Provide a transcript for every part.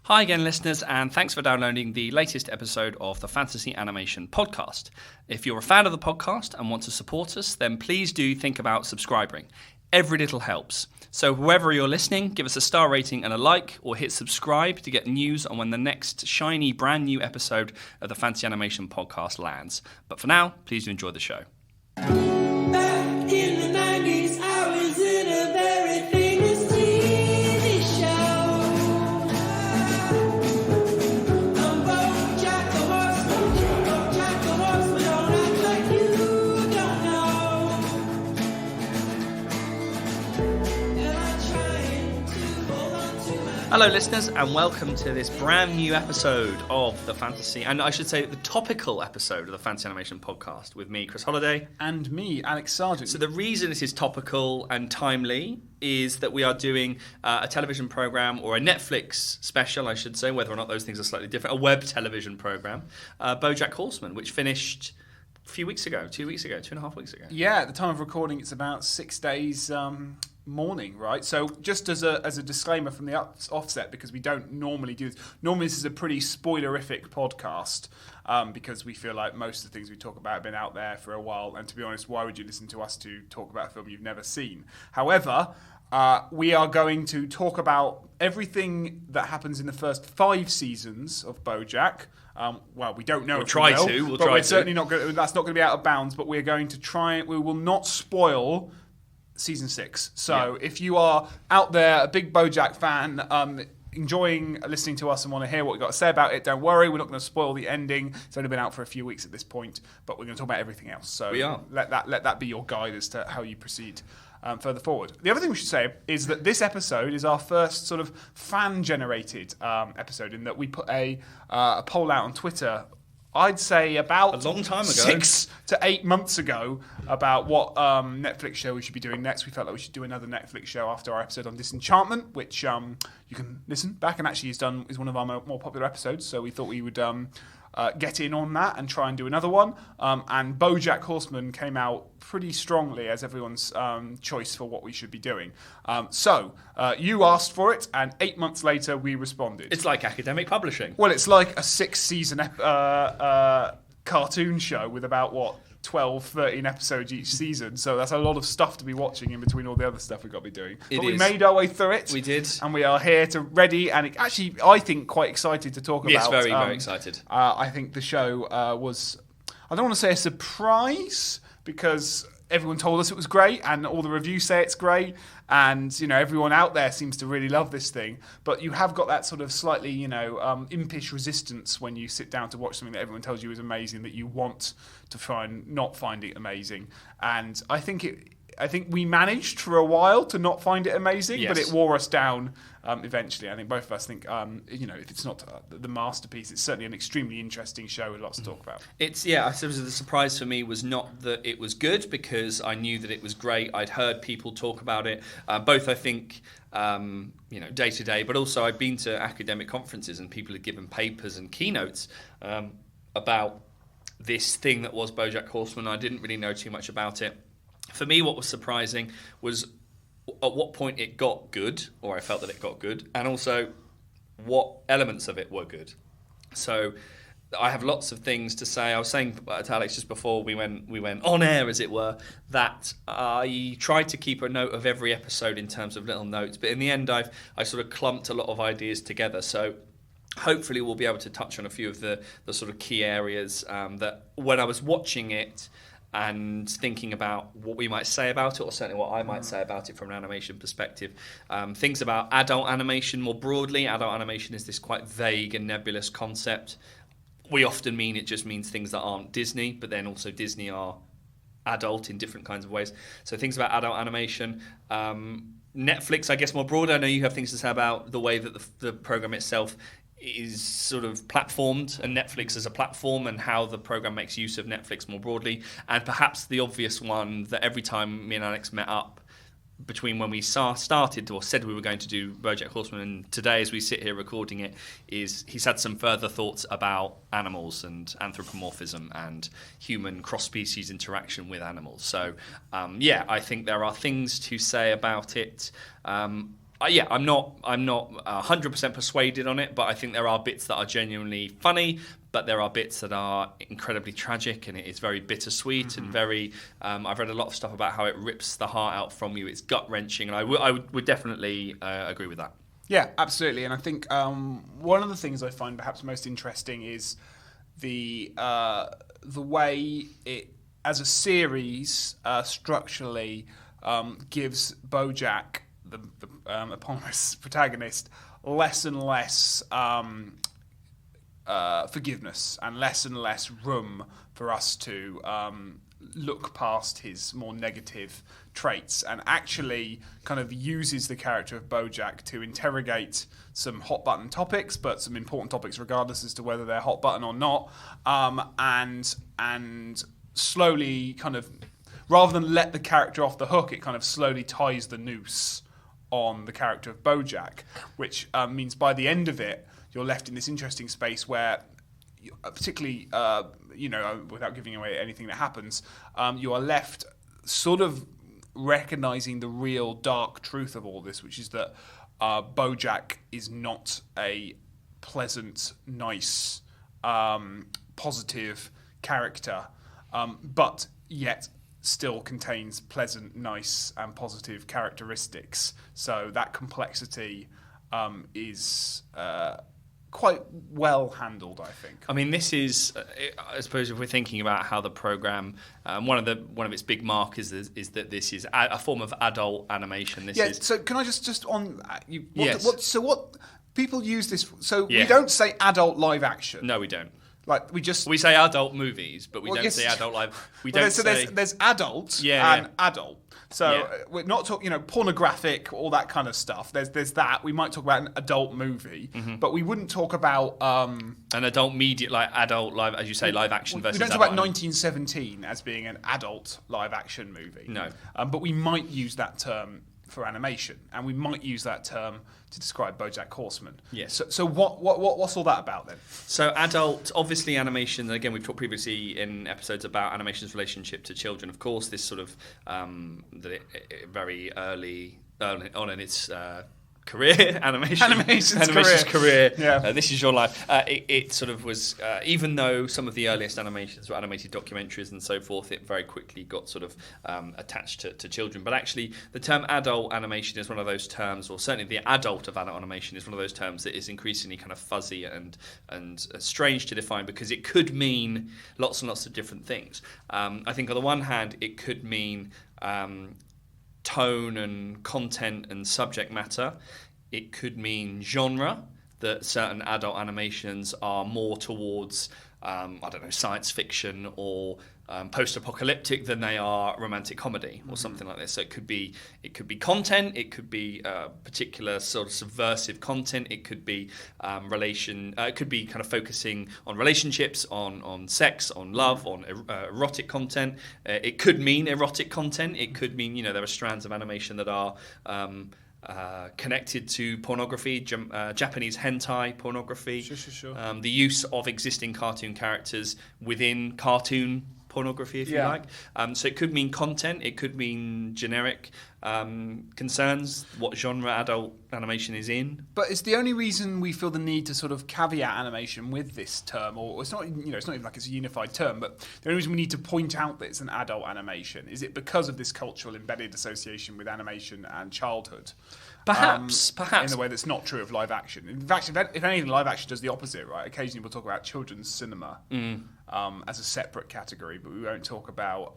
Hi again, listeners, and thanks for downloading the latest episode of the Fantasy Animation Podcast. If you're a fan of the podcast and want to support us, then please do think about subscribing. Every little helps. So wherever you're listening, give us a star rating and a like, or hit subscribe to get news on when the next shiny, brand new episode of the Fantasy Animation Podcast lands. But for now, please do enjoy the show. Back in the 90s, I was in a very famous TV show. I'm Bojack Horseman, Bojack Horseman, don't act like you don't know. And I'm trying to hold on to my... Hello, listeners, and welcome to this brand new episode of the Fantasy, and I should say the topical episode of the Fantasy Animation Podcast with me, Chris Holliday. And me, Alex Sargent. So the reason this is topical and timely is that we are doing a television program, or a Netflix special, I should say, whether or not those things are slightly different, a web television program, Bojack Horseman, which finished a few weeks ago, 2 weeks ago, 2.5 weeks ago. Yeah, at the time of recording, it's about 6 days morning, right? So just as a disclaimer from the offset, because we don't normally do this. Normally this is a pretty spoilerific podcast because we feel like most of the things we talk about have been out there for a while. And to be honest, why would you listen to us to talk about a film you've never seen? However, we are going to talk about everything that happens in the first 5 seasons of BoJack. Well, we don't know. We'll try to. We're certainly not going. That's not going to be out of bounds. But we're going to try. We will not spoil season 6. So if you are out there, a big BoJack fan, enjoying listening to us and want to hear what we've got to say about it, don't worry. We're not going to spoil the ending. It's only been out for a few weeks at this point, but we're going to talk about everything else. So we are. Let that be your guide as to how you proceed further forward. The other thing we should say is that this episode is our first sort of fan-generated episode, in that we put a poll out on Twitter, I'd say about a long time ago, 6 to 8 months ago, about what Netflix show we should be doing next. We felt like we should do another Netflix show after our episode on Disenchantment, which you can listen back and actually is one of our more popular episodes. So we thought we would get in on that and try and do another one. And BoJack Horseman came out pretty strongly as everyone's choice for what we should be doing. So you asked for it, and 8 months later we responded. It's like academic publishing. Well, it's like a 6-season cartoon show with about 12, 13 episodes each season. So that's a lot of stuff to be watching in between all the other stuff we've got to be doing. We made our way through it. We did. And we are here to ready, and actually, I think, quite excited to talk about. Yes, very, very excited. I think the show was, I don't want to say a surprise, because everyone told us it was great, and all the reviews say it's great, and everyone out there seems to really love this thing. But you have got that sort of slightly, impish resistance when you sit down to watch something that everyone tells you is amazing, that you want to try and not find it amazing. And I think we managed for a while to not find it amazing, yes, but it wore us down eventually. I think both of us think, if it's not the masterpiece, it's certainly an extremely interesting show with lots to talk about. I suppose the surprise for me was not that it was good, because I knew that it was great. I'd heard people talk about it, both I think, day to day, but also I'd been to academic conferences and people had given papers and keynotes about this thing that was BoJack Horseman. I didn't really know too much about it. For me, what was surprising was at what point it got good, or I felt that it got good, and also what elements of it were good. So I have lots of things to say. I was saying to Alex just before we went on air, as it were, that I tried to keep a note of every episode in terms of little notes, but in the end I sort of clumped a lot of ideas together. So hopefully we'll be able to touch on a few of the sort of key areas that when I was watching it and thinking about what we might say about it, or certainly what I might say about it from an animation perspective. Things about adult animation more broadly. Adult animation is this quite vague and nebulous concept. We often mean it just means things that aren't Disney, but then also Disney are adult in different kinds of ways. So things about adult animation. Netflix, I guess, more broad. I know you have things to say about the way that the program itself is sort of platformed, and Netflix as a platform, and how the program makes use of Netflix more broadly. And perhaps the obvious one that every time me and Alex met up, between when we started or said we were going to do Bojack Horseman and today as we sit here recording it, is he's had some further thoughts about animals and anthropomorphism and human cross-species interaction with animals. So I think there are things to say about it. I'm not 100% persuaded on it, but I think there are bits that are genuinely funny, but there are bits that are incredibly tragic, and it is very bittersweet and very. I've read a lot of stuff about how it rips the heart out from you. It's gut wrenching, and I would definitely agree with that. Yeah, absolutely. And I think one of the things I find perhaps most interesting is the way it, as a series, structurally gives Bojack, the eponymous protagonist, less and less forgiveness and less room for us to look past his more negative traits, and actually kind of uses the character of Bojack to interrogate some hot button topics, but some important topics regardless as to whether they're hot button or not, and slowly kind of, rather than let the character off the hook, it kind of slowly ties the noose on the character of Bojack, which means by the end of it, you're left in this interesting space where, particularly, without giving away anything that happens, you are left sort of recognizing the real dark truth of all this, which is that Bojack is not a pleasant, nice, positive character, but yet still contains pleasant, nice, and positive characteristics. So that complexity is quite well handled, I think. I mean, this is, I suppose, if we're thinking about how the program, one of its big markers is that this is a form of adult animation. This is. So can I just on you? Yes. What people use this? So we don't say adult live action. No, we don't. Like we say adult movies, but we don't say adult live. We don't say. There's adult and adult. So we're not talking, pornographic, all that kind of stuff. There's that. We might talk about an adult movie, but we wouldn't talk about an adult media, like adult live, as you say, live action versus. We don't talk about 1917 as being an adult live action movie. No, but we might use that term for animation, and we might use that term to describe Bojack Horseman. Yes. So what's all that about then? So adult, obviously animation, and again we've talked previously in episodes about animation's relationship to children. Of course, this sort of very early on in its career, animation's career. Yeah. This is your life. It sort of was, even though some of the earliest animations were animated documentaries and so forth, it very quickly got sort of attached to children. But actually, the term adult animation is one of those terms, or certainly the adult of adult animation is one of those terms that is increasingly kind of fuzzy and strange to define, because it could mean lots and lots of different things. I think on the one hand, it could mean tone and content and subject matter. It could mean genre, that certain adult animations are more towards, science fiction or post-apocalyptic than they are romantic comedy or something like this. So it could be content, it could be particular sort of subversive content, it could be it could be kind of focusing on relationships, on sex, on love, on erotic content. It could mean erotic content. It could mean, there are strands of animation that are connected to pornography, Japanese hentai pornography. Sure. The use of existing cartoon characters within cartoon pornography, if you like. So it could mean content, it could mean generic concerns, what genre adult animation is in. But it's the only reason we feel the need to sort of caveat animation with this term, or it's not, it's not even like it's a unified term, but the only reason we need to point out that it's an adult animation, is it because of this cultural embedded association with animation and childhood? Perhaps. In a way that's not true of live action. In fact, if anything, live action does the opposite, right? Occasionally we'll talk about children's cinema as a separate category, but we won't talk about,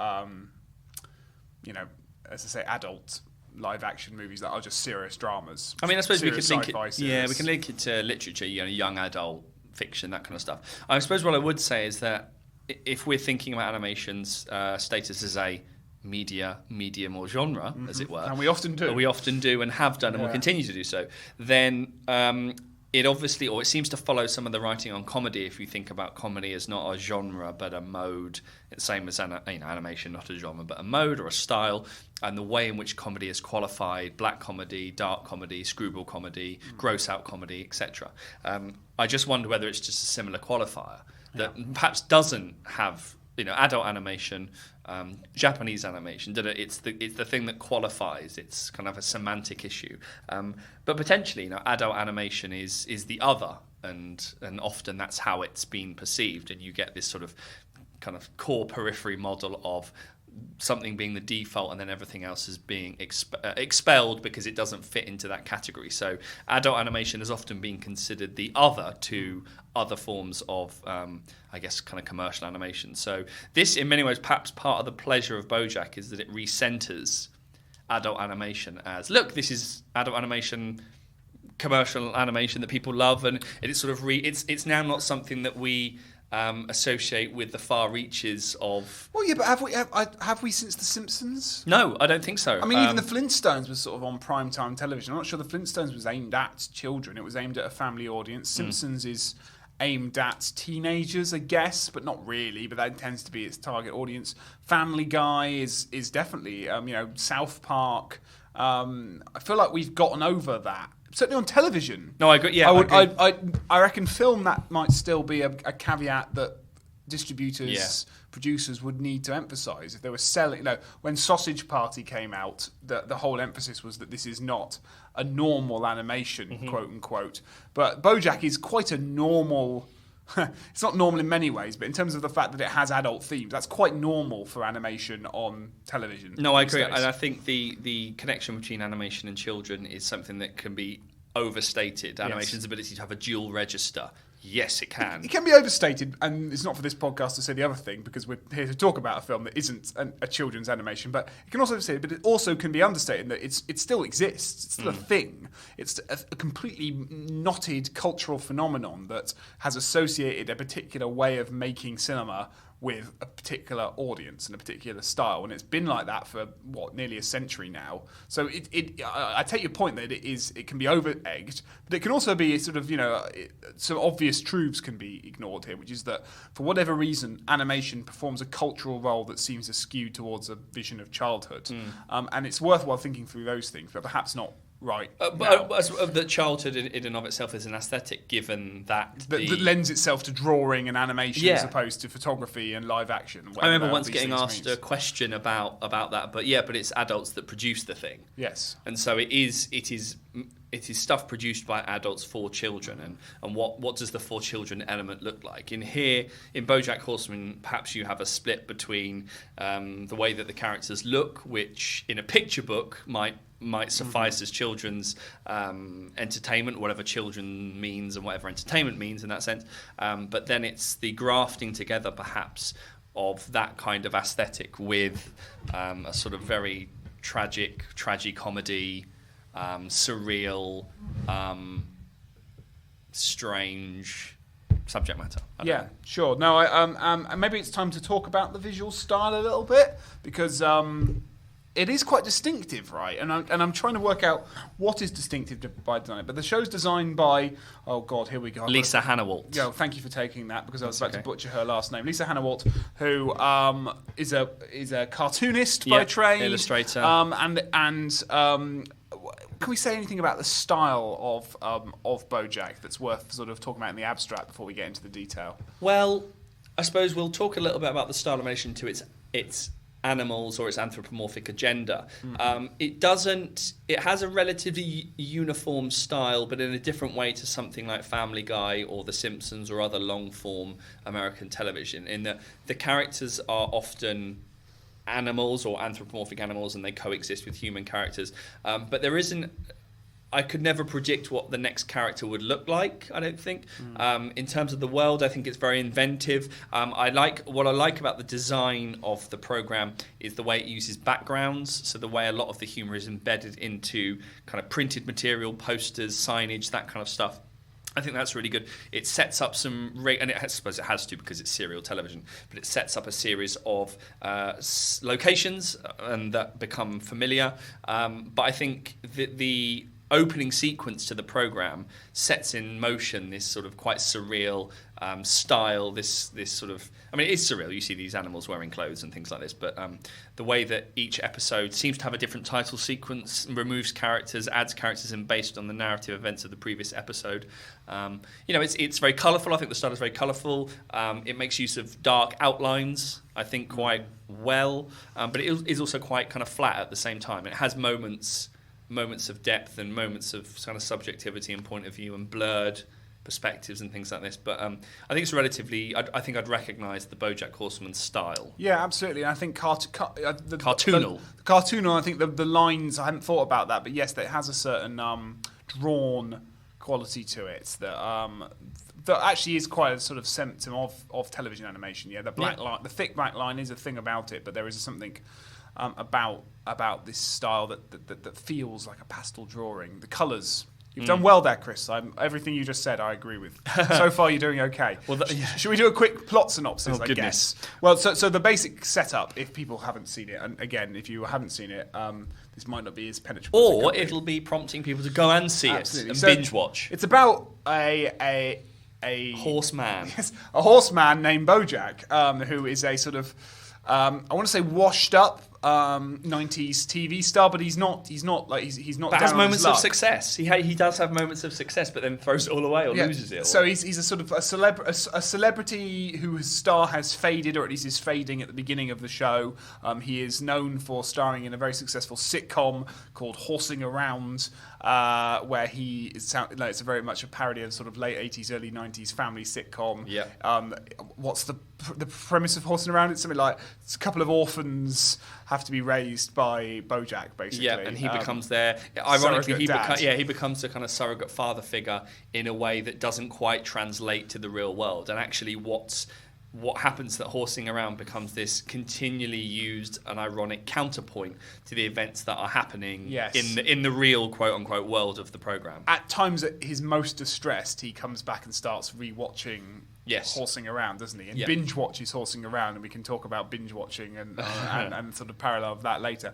as I say, adult live action movies that are just serious dramas. I mean, I suppose we could link it. Series. Yeah, we can link it to literature, young adult fiction, that kind of stuff. I suppose what I would say is that if we're thinking about animation's status as a medium or genre, as it were, and we often do, and have done, and will continue to do so, then it seems to follow some of the writing on comedy. If you think about comedy as not a genre but a mode, it's the same as animation, not a genre but a mode or a style, and the way in which comedy is qualified: black comedy, dark comedy, screwball comedy, gross out comedy, etc. I just wonder whether it's just a similar qualifier that perhaps doesn't have adult animation, Japanese animation. It's the thing that qualifies. It's kind of a semantic issue. But potentially, adult animation is the other, and often that's how it's been perceived, and you get this sort of kind of core periphery model of something being the default and then everything else is being expelled because it doesn't fit into that category. So adult animation has often been considered the other to other forms of, I guess, kind of commercial animation. So this, in many ways, perhaps part of the pleasure of Bojack is that it recenters adult animation as, look, this is adult animation, commercial animation that people love, and it's sort of it's now not something that we associate with the far reaches of. Well, yeah, but have we since The Simpsons? No, I don't think so. I mean, even the Flintstones was sort of on primetime television. I'm not sure the Flintstones was aimed at children. It was aimed at a family audience. Simpsons is aimed at teenagers, I guess, but not really. But that tends to be its target audience. Family Guy is definitely, South Park. I feel like we've gotten over that. Certainly on television. No, I agree. Yeah, I reckon film that might still be a caveat that distributors, producers would need to emphasise if they were selling. When Sausage Party came out, the whole emphasis was that this is not a normal animation, quote unquote. But Bojack is quite a normal. It's not normal in many ways, but in terms of the fact that it has adult themes, that's quite normal for animation on television. No, I agree, and I think the connection between animation and children is something that can be overstated. Animation's ability to have a dual register. Yes, it can. It can be overstated, and it's not for this podcast to say the other thing, because we're here to talk about a film that isn't a children's animation, but it can also say, but it also can be understated in that it still exists. It's still a thing. It's a completely knotted cultural phenomenon that has associated a particular way of making cinema with a particular audience and a particular style, and it's been like that for nearly a century now. So I take your point that it can be over-egged, but it can also be sort of some obvious truths can be ignored here, which is that for whatever reason, animation performs a cultural role that seems to skew towards a vision of childhood, and it's worthwhile thinking through those things, but perhaps not. Right. But that childhood in and of itself is an aesthetic, given that that lends itself to drawing and animation as opposed to photography and live action. I remember once getting asked a question about that, but it's adults that produce the thing. Yes. And so it is it is stuff produced by adults for children, and what does the for children element look like? In Bojack Horseman, perhaps you have a split between the way that the characters look, which in a picture book might suffice as children's entertainment, whatever children means and whatever entertainment means in that sense. But then it's the grafting together, perhaps, of that kind of aesthetic with a sort of very tragicomedy, surreal, strange subject matter. Yeah, sure. No, and maybe it's time to talk about the visual style a little bit, because it is quite distinctive, right? And I'm trying to work out what is distinctive by design. But the show's designed by, oh God, here we go. Lisa Hannawalt. Yeah, thank you for taking that, because I was about to butcher her last name. Lisa Hannawalt, who is a cartoonist by trade, illustrator, can we say anything about the style of Bojack that's worth sort of talking about in the abstract before we get into the detail? Well, I suppose we'll talk a little bit about the style in relation to its animals or its anthropomorphic agenda. It has a relatively uniform style, but in a different way to something like Family Guy or The Simpsons or other long-form American television, in that the characters are often animals or anthropomorphic animals, and they coexist with human characters. But there isn't. I could never predict what the next character would look like, I don't think. In terms of the world, I think it's very inventive. What I like about the design of the program is the way it uses backgrounds, so the way a lot of the humour is embedded into kind of printed material, posters, signage, that kind of stuff. I think that's really good. It sets up I suppose it has to because it's serial television, but it sets up a series of locations and that become familiar. But I think the opening sequence to the program sets in motion this sort of quite surreal style. This sort of, I mean, it is surreal. You see these animals wearing clothes and things like this, but the way that each episode seems to have a different title sequence, removes characters, adds characters in based on the narrative events of the previous episode. It's very colourful. I think the style is very colourful. It makes use of dark outlines, I think, quite well, but it is also quite kind of flat at the same time. It has moments of depth and moments of kind of subjectivity and point of view and blurred perspectives and things like this. But I think it's relatively. I think I'd recognise the Bojack Horseman style. Yeah, absolutely. And I think cartoonal. The cartoonal. I think the lines. I hadn't thought about that, but yes, it has a certain drawn quality to it that actually is quite a sort of symptom of television animation. Yeah, the black line, the thick black line is a thing about it, but there is something about this style that feels like a pastel drawing. The colours. You've done well there, Chris. Everything you just said, I agree with. So far, you're doing okay. Well, should we do a quick plot synopsis, I guess? Well, so the basic setup, if people haven't seen it, and again, if you haven't seen it, this might not be as penetrable. Or it'll be prompting people to go and see it and binge watch. It's about a horseman. Yes, a horseman named Bojack, who is a sort of, I want to say washed up 90s TV star, but he's not like he's not. But has moments of success. He does have moments of success, but then throws it all away or loses it. So he's a sort of a celebrity whose star has faded, or at least is fading at the beginning of the show. He is known for starring in a very successful sitcom called Horsing Around, where he is. It's very much a parody of sort of late 80s, early 90s family sitcom. Yeah. What's the premise of Horsing Around? It's something like it's a couple of orphans have to be raised by Bojack, basically. Yeah, and he becomes their... Ironically, he becomes a kind of surrogate father figure in a way that doesn't quite translate to the real world. And actually what happens that Horsing Around becomes this continually used and ironic counterpoint to the events that are happening in the real quote-unquote world of the programme. At times at his most distressed, he comes back and starts rewatching Horsing Around, doesn't he? And binge watches Horsing Around, and we can talk about binge watching and sort of parallel of that later.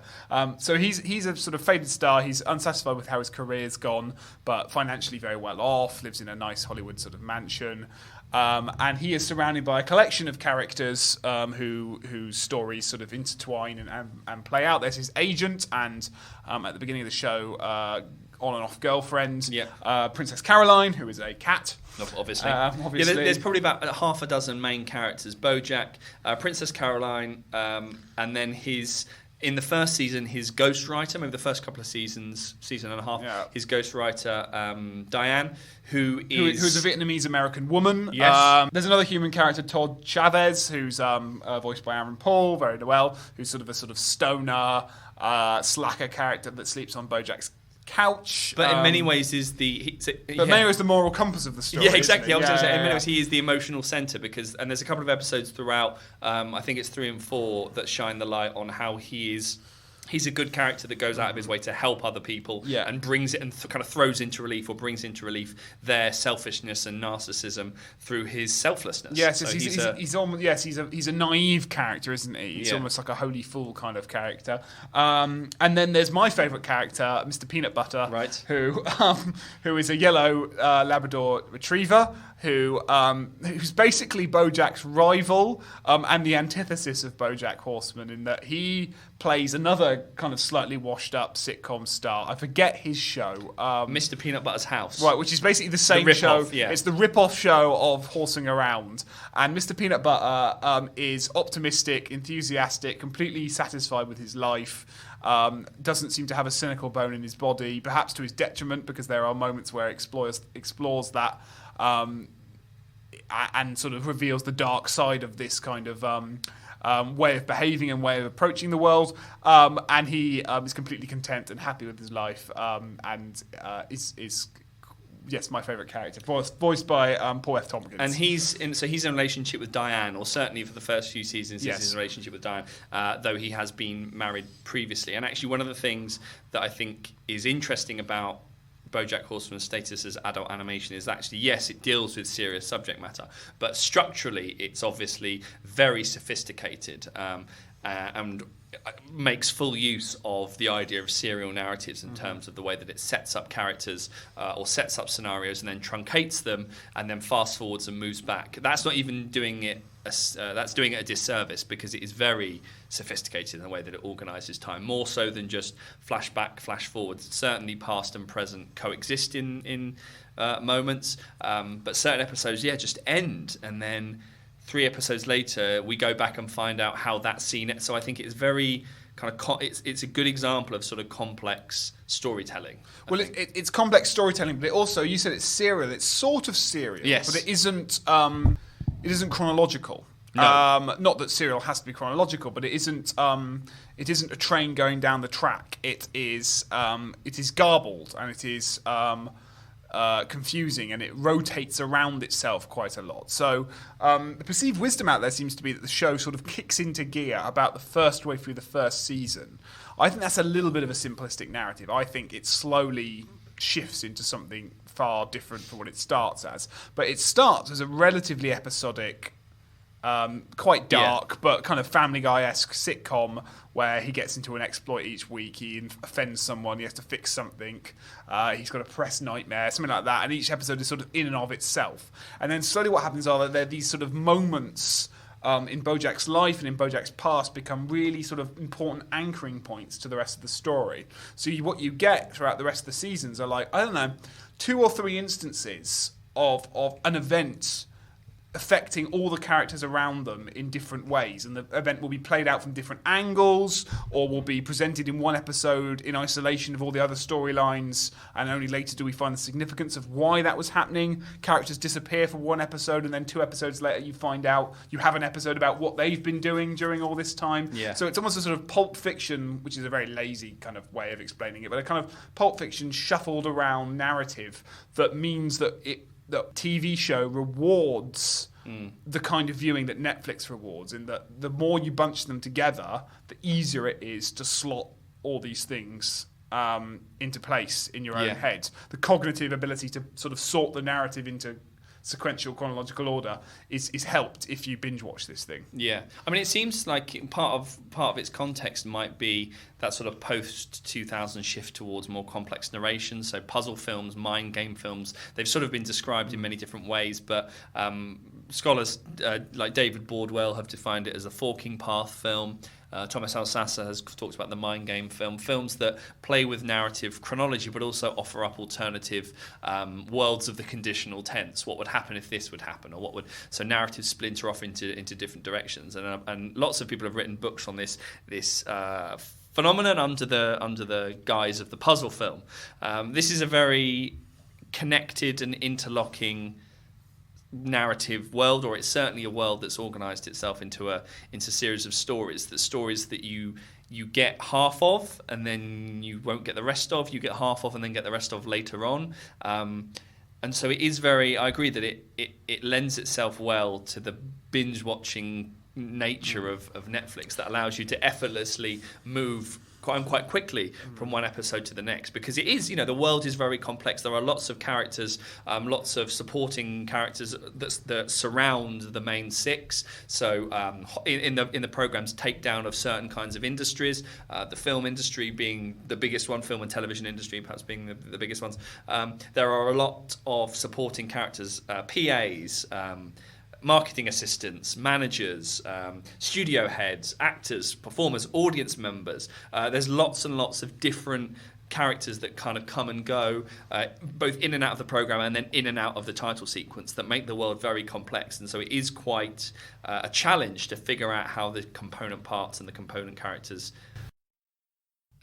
So he's a sort of faded star. He's unsatisfied with how his career's gone, but financially very well off, lives in a nice Hollywood sort of mansion. And he is surrounded by a collection of characters whose stories sort of intertwine and play out. There's his agent and, at the beginning of the show, on and off girlfriend, Princess Caroline, who is a cat. Obviously. Yeah, there's probably about half a dozen main characters. Bojack, Princess Caroline, and then in the first season, his ghostwriter, maybe the first couple of seasons, season and a half, his ghostwriter, Diane, who's a Vietnamese-American woman. Yes. There's another human character, Todd Chavez, who's voiced by Aaron Paul, very well, who's sort of a sort of stoner, slacker character that sleeps on Bojack's couch, but in many ways is many ways the moral compass of the story. Yeah, exactly. I was going to say, in many ways he is the emotional centre and there's a couple of episodes throughout. I think it's 3 and 4 that shine the light on how he's a good character that goes out of his way to help other people and brings it and kind of throws into relief or brings into relief their selfishness and narcissism through his selflessness. Yes, so he's a naive character, isn't he? He's almost like a holy fool kind of character. And then there's my favourite character, Mr. Peanut Butter, who is a yellow Labrador Retriever. Who's basically Bojack's rival and the antithesis of Bojack Horseman in that he plays another kind of slightly washed up sitcom star. I forget his show. Mr. Peanut Butter's House. Right, which is basically the same show. It's the rip-off show of Horsing Around. And Mr. Peanut Butter is optimistic, enthusiastic, completely satisfied with his life. Doesn't seem to have a cynical bone in his body, perhaps to his detriment, because there are moments where it explores that and sort of reveals the dark side of this kind of way of behaving and way of approaching the world. And he is completely content and happy with his life, and is my favourite character, voiced by Paul F. Tompkins. And he's in a relationship with Diane, or certainly for the first few seasons, he's in a relationship with Diane, though he has been married previously. And actually, one of the things that I think is interesting about Bojack Horseman's status as adult animation is actually, yes, it deals with serious subject matter, but structurally, it's obviously very sophisticated. And makes full use of the idea of serial narratives in terms of the way that it sets up characters or sets up scenarios and then truncates them and then fast forwards and moves back. That's not even doing it. That's doing it a disservice because it is very sophisticated in the way that it organises time, more so than just flashback, flash forwards. Certainly, past and present coexist in moments, but certain episodes, just end, and then 3 episodes later, we go back and find out how that scene. So I think it's very kind of it's a good example of sort of complex storytelling. Well, it's complex storytelling, but it also, you said it's serial. It's sort of serial, yes, but it isn't. It isn't chronological. No. Not that serial has to be chronological, but it isn't. It isn't a train going down the track. It is. It is garbled and it is confusing, and it rotates around itself quite a lot. So the perceived wisdom out there seems to be that the show sort of kicks into gear about the first way through the first season. I think that's a little bit of a simplistic narrative. I think it slowly shifts into something far different from what it starts as. But it starts as a relatively episodic, quite dark, but kind of Family Guy-esque sitcom where he gets into an exploit each week. He offends someone. He has to fix something. He's got a press nightmare, something like that. And each episode is sort of in and of itself. And then slowly what happens are that there are these sort of moments in Bojack's life and in Bojack's past become really sort of important anchoring points to the rest of the story. So what you get throughout the rest of the seasons are like, I don't know, 2 or 3 instances of an event affecting all the characters around them in different ways, and the event will be played out from different angles or will be presented in one episode in isolation of all the other storylines, and only later do we find the significance of why that was happening. Characters disappear for one episode and then 2 episodes later you find out you have an episode about what they've been doing during all this time. So it's almost a sort of Pulp Fiction, which is a very lazy kind of way of explaining it, but a kind of Pulp Fiction shuffled around narrative that means that the TV show rewards the kind of viewing that Netflix rewards, in that the more you bunch them together, the easier it is to slot all these things into place in your own head. The cognitive ability to sort of sort the narrative into sequential chronological order is helped if you binge watch this thing. Yeah, I mean, it seems like part of its context might be that sort of post 2000 shift towards more complex narration. So puzzle films, mind game films, they've sort of been described in many different ways, but scholars like David Bordwell have defined it as a forking path film. Thomas Alsasser has talked about the mind game films that play with narrative chronology but also offer up alternative worlds of the conditional tense. What would happen if this would happen, or what would... So narratives splinter off into different directions, and lots of people have written books on this phenomenon under the guise of the puzzle film. This is a very connected and interlocking narrative world, or it's certainly a world that's organised itself into a series of stories that you get half of and then you won't get the rest of, you get half of and then get the rest of later on, and so it is very... I agree that it lends itself well to the binge watching nature of Netflix that allows you to effortlessly move quite quickly from one episode to the next, because it is, the world is very complex. There are lots of characters, lots of supporting characters that surround the main 6. So in the program's takedown of certain kinds of industries, the film industry being the biggest one, film and television industry perhaps being the biggest ones, there are a lot of supporting characters, PAs, marketing assistants, managers, studio heads, actors, performers, audience members. There's lots and lots of different characters that kind of come and go, both in and out of the program and then in and out of the title sequence, that make the world very complex. And so it is quite a challenge to figure out how the component parts and the component characters...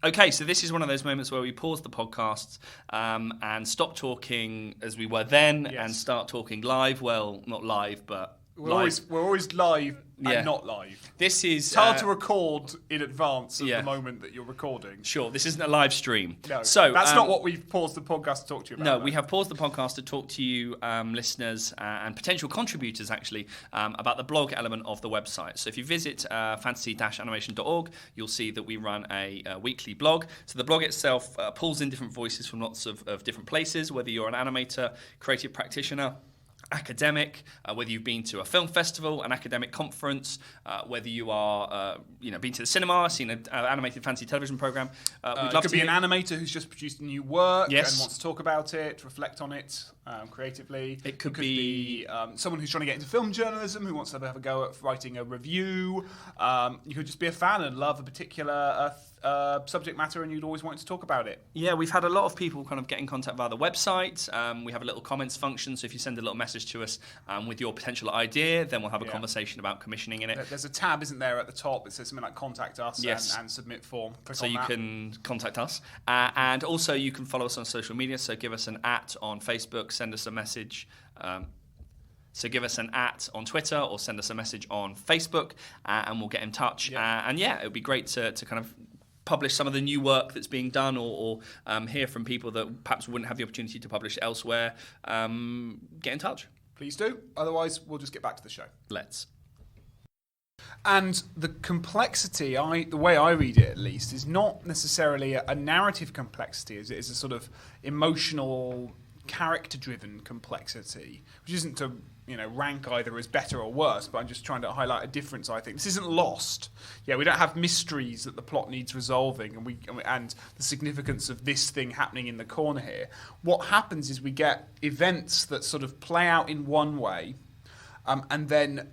Okay, so this is one of those moments where we pause the podcasts and stop talking as we were then, and start talking live. Well, not live, but we're always live and not live. This is... It's hard to record in advance of the moment that you're recording. Sure, this isn't a live stream. No, so that's not what we've paused the podcast to talk to you about. No, we have paused the podcast to talk to you, listeners and potential contributors, actually, about the blog element of the website. So if you visit fantasy-animation.org, you'll see that we run a weekly blog. So the blog itself pulls in different voices from lots of different places, whether you're an animator, creative practitioner, academic, whether you've been to a film festival, an academic conference, whether you are, been to the cinema, seen an animated fantasy television program. We'd love It could to be an hear- animator who's just produced new work Yes. and wants to talk about it, reflect on it creatively. It could be someone who's trying to get into film journalism who wants to have a go at writing a review. You could just be a fan and love a particular subject matter, and you'd always want to talk about it. Yeah, we've had a lot of people kind of get in contact via the website. We have a little comments function, so if you send a little message to us with your potential idea, then we'll have a conversation about commissioning in it. There's a tab, isn't there, at the top that says something like "Contact Us" Yes. and "Submit Form." Click So on you that. can contact us. And also you can follow us on social media. So give us an @ on Facebook, send us a message. So give us an @ on Twitter or send us a message on Facebook and we'll get in touch. Yeah. It would be great to kind of publish some of the new work that's being done or hear from people that perhaps wouldn't have the opportunity to publish elsewhere. Get in touch. Please do. Otherwise, we'll just get back to the show. Let's. And the complexity, the way I read it at least, is not necessarily a narrative complexity. It is a sort of emotional, character-driven complexity, which isn't to rank either as better or worse, but I'm just trying to highlight a difference. I think this isn't Lost. Yeah, we don't have mysteries that the plot needs resolving, and the significance of this thing happening in the corner here. What happens is we get events that sort of play out in one way, and then,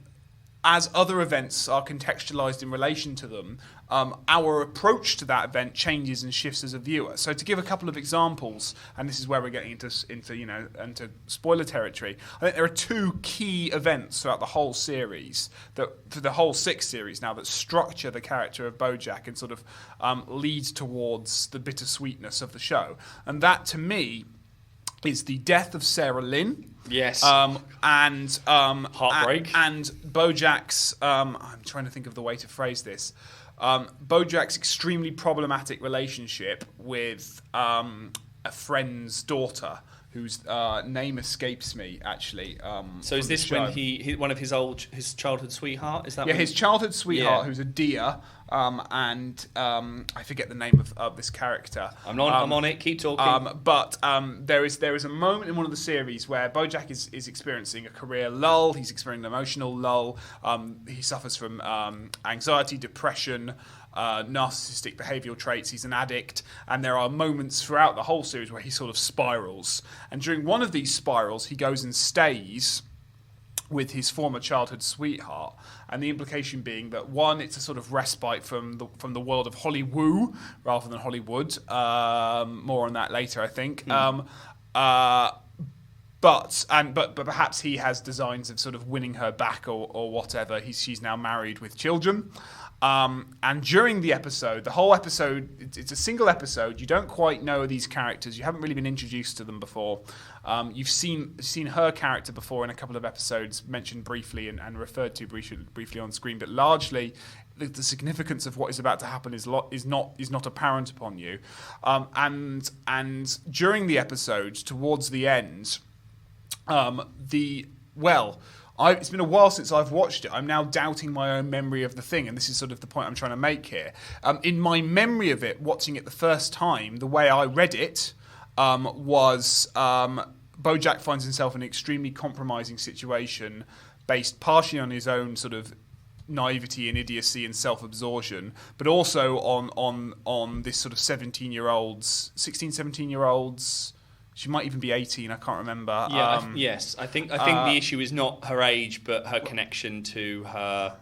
as other events are contextualized in relation to them, our approach to that event changes and shifts as a viewer. So to give a couple of examples, and this is where we're getting into spoiler territory, I think there are two key events throughout the whole series, for the whole 6 series now, that structure the character of Bojack and sort of lead towards the bittersweetness of the show. And that, to me, is the death of Sarah Lynn. Yes. And Heartbreak. and Bojack's. I'm trying to think of the way to phrase this. Bojack's extremely problematic relationship with a friend's daughter, whose name escapes me actually. So is this when one of his childhood sweetheart? Is that? Yeah, when his childhood sweetheart, Yeah. who's a deer, and I forget the name of this character. I'm on it. Keep talking. But there is a moment in one of the series where Bojack is experiencing a career lull. He's experiencing an emotional lull. He suffers from anxiety, depression, narcissistic behavioural traits. He's an addict, and there are moments throughout the whole series where he sort of spirals. And during one of these spirals, he goes and stays with his former childhood sweetheart, and the implication being that, one, it's a sort of respite from the world of Hollywood rather than Hollywood. More on that later, I think. But perhaps he has designs of sort of winning her back or whatever. She's now married with children. And during the episode, the whole episode, it's a single episode. You don't quite know these characters. You haven't really been introduced to them before. You've seen her character before in a couple of episodes, mentioned briefly and referred to briefly on screen, but largely the significance of what is about to happen is not apparent upon you. And during the episode, towards the end, it's been a while since I've watched it. I'm now doubting my own memory of the thing, and this is sort of the point I'm trying to make here. In my memory of it, watching it the first time, the way I read it was Bojack finds himself in an extremely compromising situation based partially on his own sort of naivety and idiocy and self-absorption, but also on this sort of 17-year-olds, she might even be 18, I can't remember. Yeah, yes. I think the issue is not her age, but her connection to her.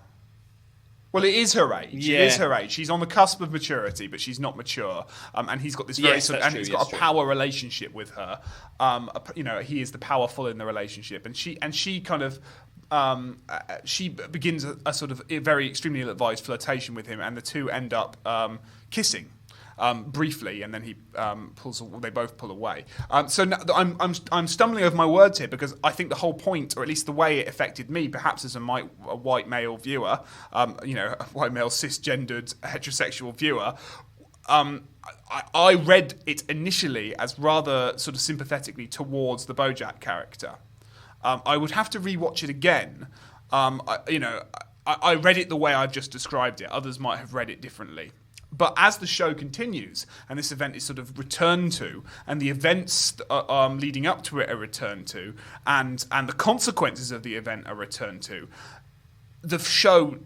Well, it is her age. Yeah. It is her age. She's on the cusp of maturity, but she's not mature. And he's got this very Yes, sort of, that's and he's true, got yes, a true. power relationship with her. He is the powerful in the relationship, and she kind of. She begins a sort of very extremely ill-advised flirtation with him, and the two end up kissing. Briefly, and then he they both pull away. So now, I'm stumbling over my words here because I think the whole point, or at least the way it affected me, perhaps as a white male viewer, a white male cisgendered heterosexual viewer, I read it initially as rather sort of sympathetically towards the Bojack character. I would have to rewatch it again. I read it the way I've just described it. Others might have read it differently. But as the show continues, and this event is sort of returned to, and the events leading up to it are returned to, and the consequences of the event are returned to, the show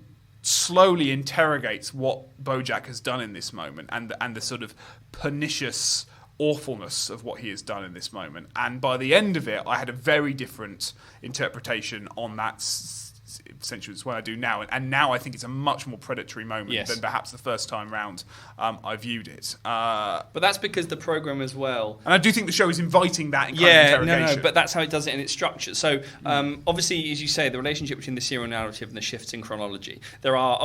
slowly interrogates what Bojack has done in this moment, and the sort of pernicious awfulness of what he has done in this moment. And by the end of it, I had a very different interpretation on that essentially it's what I do now, and now I think it's a much more predatory moment than perhaps the first time round I viewed it. But that's because the program as well, and I do think the show is inviting that kind of interrogation. No, but that's how it does it in its structure. So obviously, as you say, the relationship between the serial narrative and the shifts in chronology. There are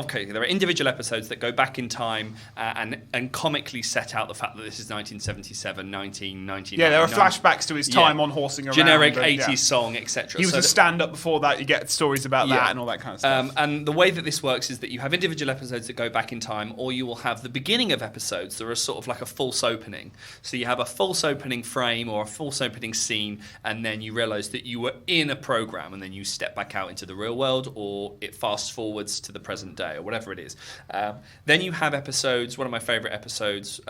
individual episodes that go back in time and comically set out the fact that this is 1977, 1999. Yeah, there are flashbacks to his time on horsing around. Generic 80s song, etc. He was a stand-up before that. You get stories about that and all that kind of stuff. And the way that this works is that you have individual episodes that go back in time, or you will have the beginning of episodes that are sort of like a false opening. So you have a false opening frame or a false opening scene, and then you realise that you were in a program, and then you step back out into the real world, or it fast forwards to the present day, or whatever it is. Then you have episodes. One of my favourite episodes,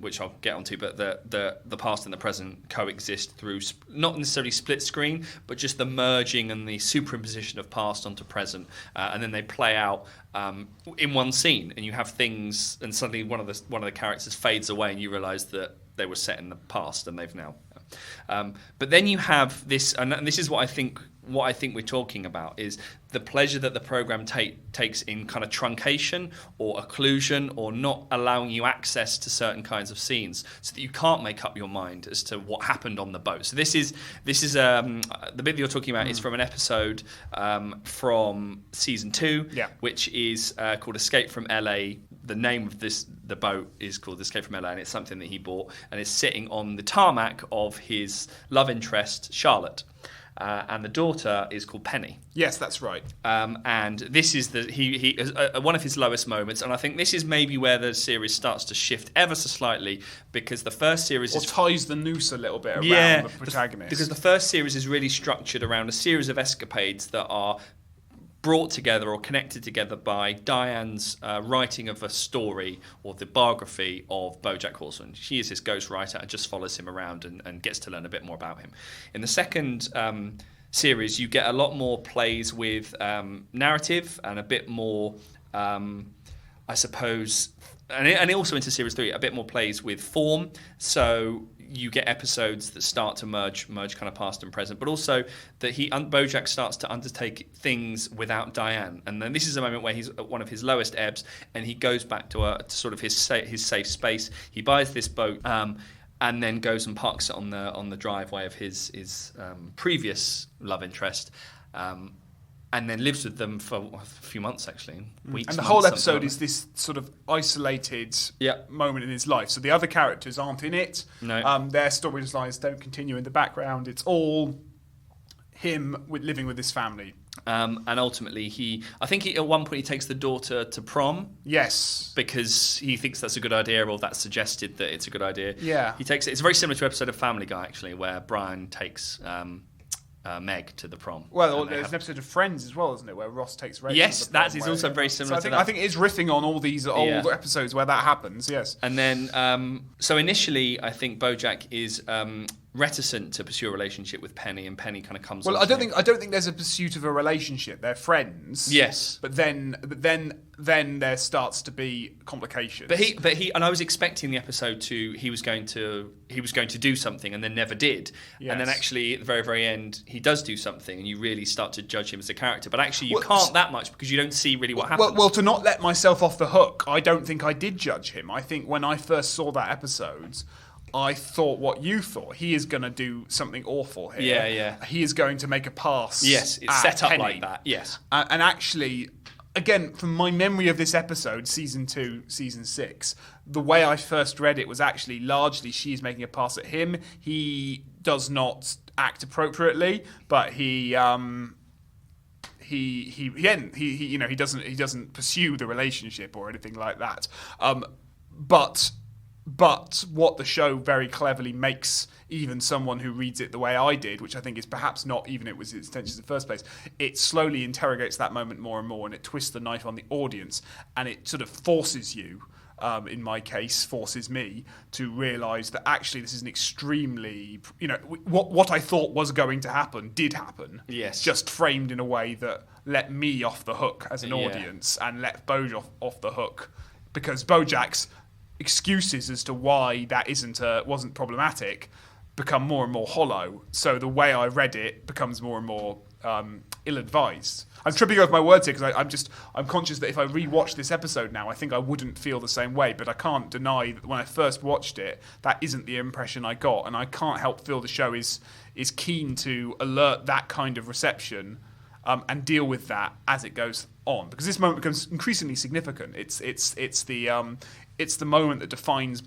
which I'll get onto, but the past and the present coexist through not necessarily split screen, but just the merging and the superimposition of past onto present, and then they play out in one scene, and you have things, and suddenly one of the characters fades away, and you realise that they were set in the past, and they've now. But then you have this, and this is what I think we're talking about, is the pleasure that the program takes in kind of truncation or occlusion, or not allowing you access to certain kinds of scenes, so that you can't make up your mind as to what happened on the boat. So this is the bit that you're talking about is from an episode from season 2, which is called Escape from LA. The name of the boat is called Escape from LA, and it's something that he bought, and is sitting on the tarmac of his love interest, Charlotte. And the daughter is called Penny. Yes, that's right. And this is he one of his lowest moments, and I think this is maybe where the series starts to shift ever so slightly, because the first series ties the noose a little bit around the protagonist. Because the first series is really structured around a series of escapades that are brought together or connected together by Diane's writing of a story or the biography of Bojack Horseman. She is his ghostwriter and just follows him around and gets to learn a bit more about him. In the second series, you get a lot more plays with narrative and a bit more, I suppose, and also into series 3, a bit more plays with form. So you get episodes that start to merge kind of past and present, but also that Bojack starts to undertake things without Diane. And then this is a moment where he's at one of his lowest ebbs, and he goes back to sort of his safe space. He buys this boat, and then goes and parks it on the driveway of his previous love interest. And then lives with them for a few months, actually. Weeks. And the whole episode is this sort of isolated moment in his life. So the other characters aren't in it. No. Their storylines don't continue in the background. It's all him living with his family. And ultimately, I think at one point he takes the daughter to prom. Yes. Because he thinks that's a good idea, or that's suggested that it's a good idea. Yeah. He takes it. It's very similar to an episode of Family Guy, actually, where Brian takes Meg to the prom. Well, there's an episode of Friends as well, isn't it, where Ross takes Rachel Yes, to the prom, that is also very similar to that. I think it is riffing on all these old episodes where that happens, yes. And then, so initially, I think Bojack is reticent to pursue a relationship with Penny, and Penny kind of comes. Well, I don't think there's a pursuit of a relationship. They're friends. Yes, but then there starts to be complications. But he and I was expecting the episode he was going to do something, and then never did. Yes. And then actually at the very, very end he does do something, and you really start to judge him as a character. But actually you can't that much, because you don't see really what happens. Well, to not let myself off the hook, I don't think I did judge him. I think when I first saw that episode, I thought what you thought. He is going to do something awful here. Yeah, yeah. He is going to make a pass. Yes, it's set up Penny. like that. Yes. And actually, again, from my memory of this episode, season 2, season 6, the way I first read it was actually largely she's making a pass at him. He does not act appropriately, but he doesn't pursue the relationship or anything like that. But what the show very cleverly makes even someone who reads it the way I did, which I think is perhaps not even it was its intention in the first place, it slowly interrogates that moment more and more, and it twists the knife on the audience, and it sort of forces you in my case, forces me to realise that actually this is an extremely, what I thought was going to happen did happen. Yes. Just framed in a way that let me off the hook as an audience and let Bojack off the hook, because Bojack's excuses as to why that wasn't problematic become more and more hollow. So the way I read it becomes more and more ill-advised. I'm tripping over my words here because I'm conscious that if I rewatch this episode now, I think I wouldn't feel the same way. But I can't deny that when I first watched it, that isn't the impression I got, and I can't help feel the show is keen to alert that kind of reception and deal with that as it goes on, because this moment becomes increasingly significant. It's the moment that defines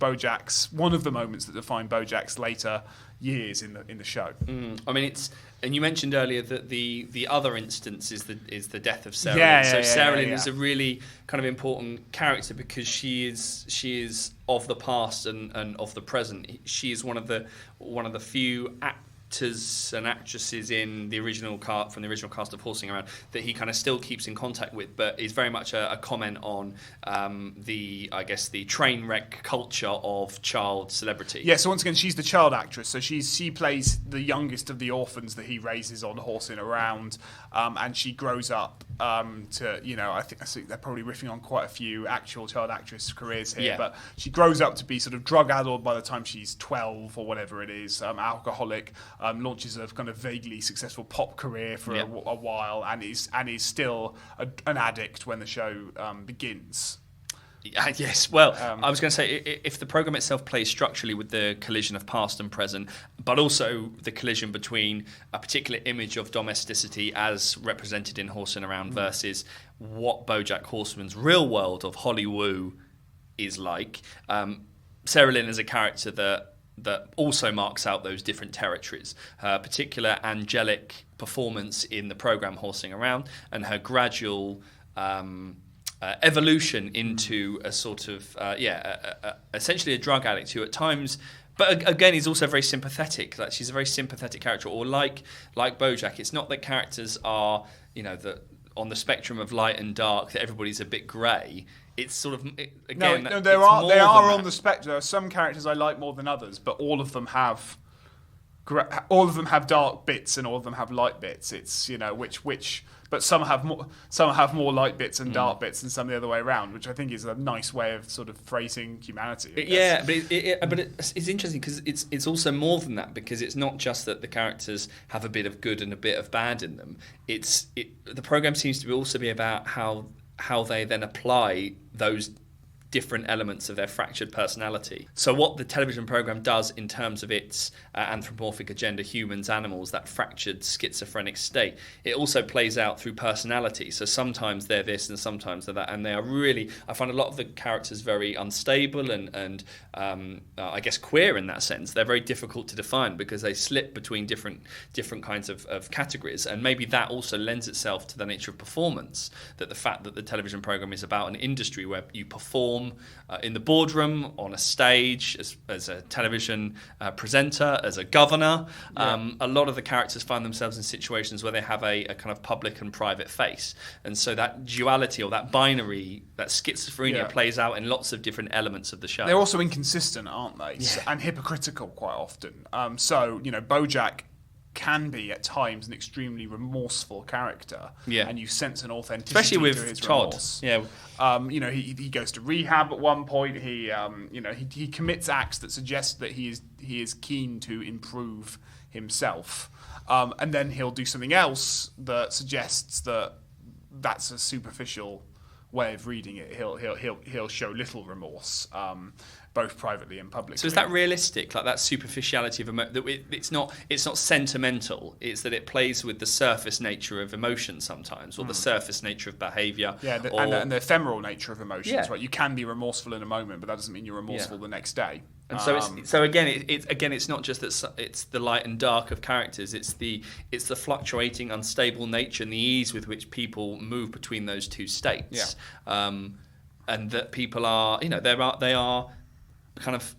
one of the moments that define Bojack's later years in the show. I mean, and you mentioned earlier that the other instance is the death of Sarah Lynn. So Sarah Lynn is a really kind of important character because she is of the past and of the present. She is one of the few actors and actresses in the original cast of Horsing Around that he kind of still keeps in contact with, but is very much a comment on the train wreck culture of child celebrity. Yeah, so once again, she's the child actress. So she plays the youngest of the orphans that he raises on Horsing Around, and she grows up I think they're probably riffing on quite a few actual child actress careers here, but she grows up to be sort of drug-addled by the time she's 12 or whatever it is, alcoholic, launches a kind of vaguely successful pop career for a while, and is still an addict when the show begins. Yes, well, I was going to say, if the programme itself plays structurally with the collision of past and present, but also the collision between a particular image of domesticity as represented in Horsing Around versus what Bojack Horseman's real world of Hollywood is like, Sarah Lynn is a character that also marks out those different territories. Her particular angelic performance in the programme Horsing Around and her gradual evolution into a sort of essentially a drug addict who at times, but again, he's also very sympathetic. Like, she's a very sympathetic character, or like Bojack, it's not that characters are on the spectrum of light and dark, that everybody's a bit grey. It's sort of again. No, they are on the spectrum. There are some characters I like more than others, but all of them have dark bits and all of them have light bits. It's but some have more light bits and dark bits, and some the other way around, which I think is a nice way of sort of phrasing humanity. But it's interesting because it's also more than that, because it's not just that the characters have a bit of good and a bit of bad in them. The program seems to also be about how they then apply those different elements of their fractured personality. So what the television program does in terms of its anthropomorphic agenda, humans, animals, that fractured schizophrenic state, it also plays out through personality. So sometimes they're this and sometimes they're that, and they are really, I find a lot of the characters very unstable and I guess queer in that sense. They're very difficult to define because they slip between different kinds of categories, and maybe that also lends itself to the nature of performance, that the fact that the television program is about an industry where you perform in the boardroom, on a stage, as a television presenter, as a governor. A lot of the characters find themselves in situations where they have a kind of public and private face. And so that duality, or that binary, that schizophrenia plays out in lots of different elements of the show. They're also inconsistent, aren't they? Yeah. And hypocritical quite often. Bojack can be at times an extremely remorseful character, and you sense an authenticity, especially with to his Todd. remorse. Yeah, he goes to rehab at one point. He commits acts that suggest that he is keen to improve himself, and then he'll do something else that suggests that that's a superficial way of reading it. He'll show little remorse. Both privately and publicly. So is that realistic? Like that superficiality of it's not sentimental. It's that it plays with the surface nature of emotion sometimes, or the surface nature of behaviour. Yeah, and the ephemeral nature of emotions. Right, you can be remorseful in a moment, but that doesn't mean you're remorseful the next day. And so it's not just that it's the light and dark of characters. It's the fluctuating, unstable nature and the ease with which people move between those two states. Yeah. And that people are, they are kind of,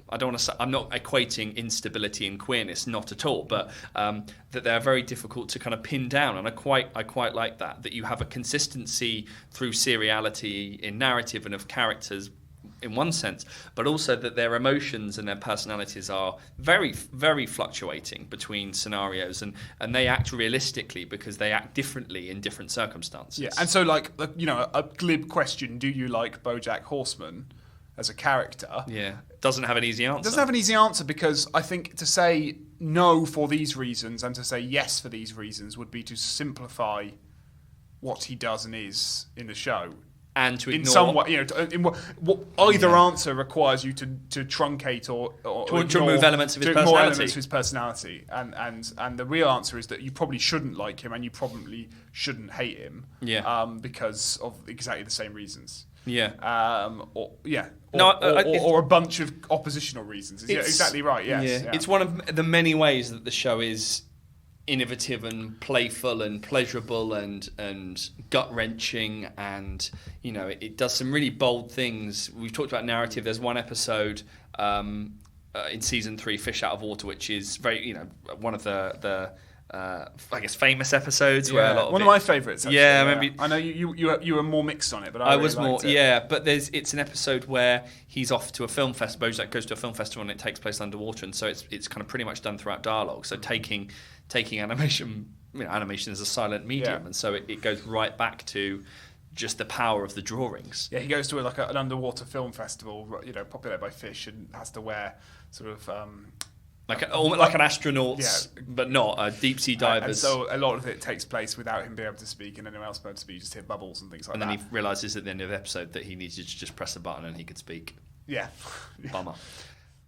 I don't want to say, I'm not equating instability and queerness, not at all, but that they're very difficult to kind of pin down, and I quite like that you have a consistency through seriality in narrative and of characters in one sense, but also that their emotions and their personalities are very, very fluctuating between scenarios, and they act realistically because they act differently in different circumstances. Yeah, and so like a glib question: do you like BoJack Horseman as a character? Yeah, doesn't have an easy answer. Doesn't have an easy answer, because I think to say no for these reasons and to say yes for these reasons would be to simplify what he does and is in the show. And to ignore... In some way, either answer requires you to truncate or to remove elements of his personality. More elements of his personality. And the real answer is that you probably shouldn't like him and you probably shouldn't hate him. Yeah. Because of exactly the same reasons. Yeah. Or a bunch of oppositional reasons. Yeah, exactly right. Yes. Yeah. It's one of the many ways that the show is innovative and playful and pleasurable and gut-wrenching, and it does some really bold things. We've talked about narrative. There's one episode in season 3, Fish Out of Water, which is very one of the I guess famous episodes where a lot of one of my favourites. Actually. Yeah, maybe. I know you were more mixed on it, but I really was more. liked it. Yeah, but it's an episode where he's off to a film festival. Bojack goes to a film festival and it takes place underwater, and so it's kind of pretty much done throughout dialogue. So taking animation, animation is a silent medium, and so it goes right back to just the power of the drawings. Yeah, he goes to an underwater film festival, populated by fish, and has to wear sort of. Like an astronaut, but not deep sea divers. And so a lot of it takes place without him being able to speak and anyone else being able to speak. You just hear bubbles and things like that. And then he realises at the end of the episode that he needed to just press a button and he could speak. Yeah. Bummer.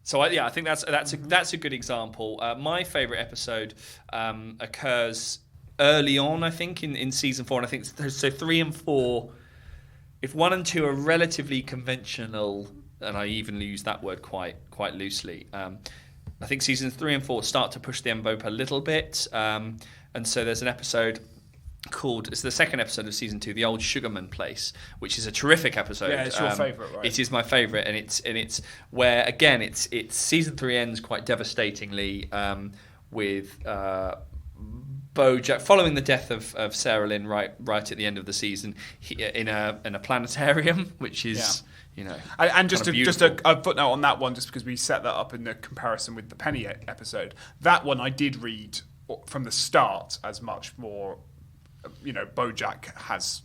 So I think that's a good example. My favourite episode occurs early on, I think, in season 4, and I think so. 3 and 4, if 1 and 2 are relatively conventional, and I even use that word quite loosely. I think seasons 3 and 4 start to push the envelope a little bit, and so there's an episode called, it's the second episode of season 2, The Old Sugarman Place, which is a terrific episode. Yeah, it's your favourite, right? It is my favourite, and it's where again it's season 3 ends quite devastatingly with Bojack following the death of Sarah Lynn right at the end of the season in a planetarium, which is. And just a footnote on that one, just because we set that up in the comparison with the Penny episode. That one I did read from the start as much more. Bojack has,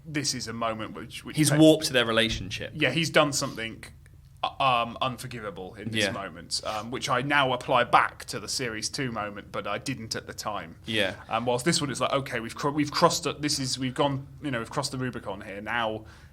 this is a moment which he's warped their relationship. Yeah, he's done something unforgivable in this moment, which I now apply back to the series 2 moment, but I didn't at the time. Yeah. Whilst this one is like, okay, we've crossed we've crossed the Rubicon here.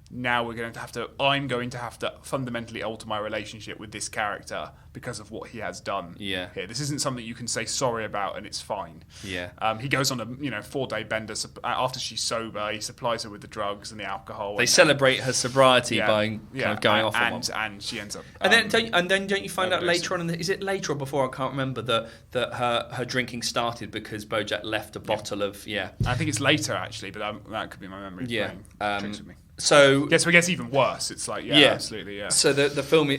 Now we're going to have to. I'm going to have to fundamentally alter my relationship with this character because of what he has done. Yeah. Here, this isn't something you can say sorry about and it's fine. Yeah. He goes on a 4-day bender after she's sober. He supplies her with the drugs and the alcohol. They celebrate her sobriety by kind of going off on one. And she ends up. And then don't you find out later on? Is it later or before? I can't remember that her drinking started because Bojack left a bottle of I think it's later actually, but that could be my memory. Yeah. Playing tricks with me. So it gets even worse. It's like absolutely. So the film.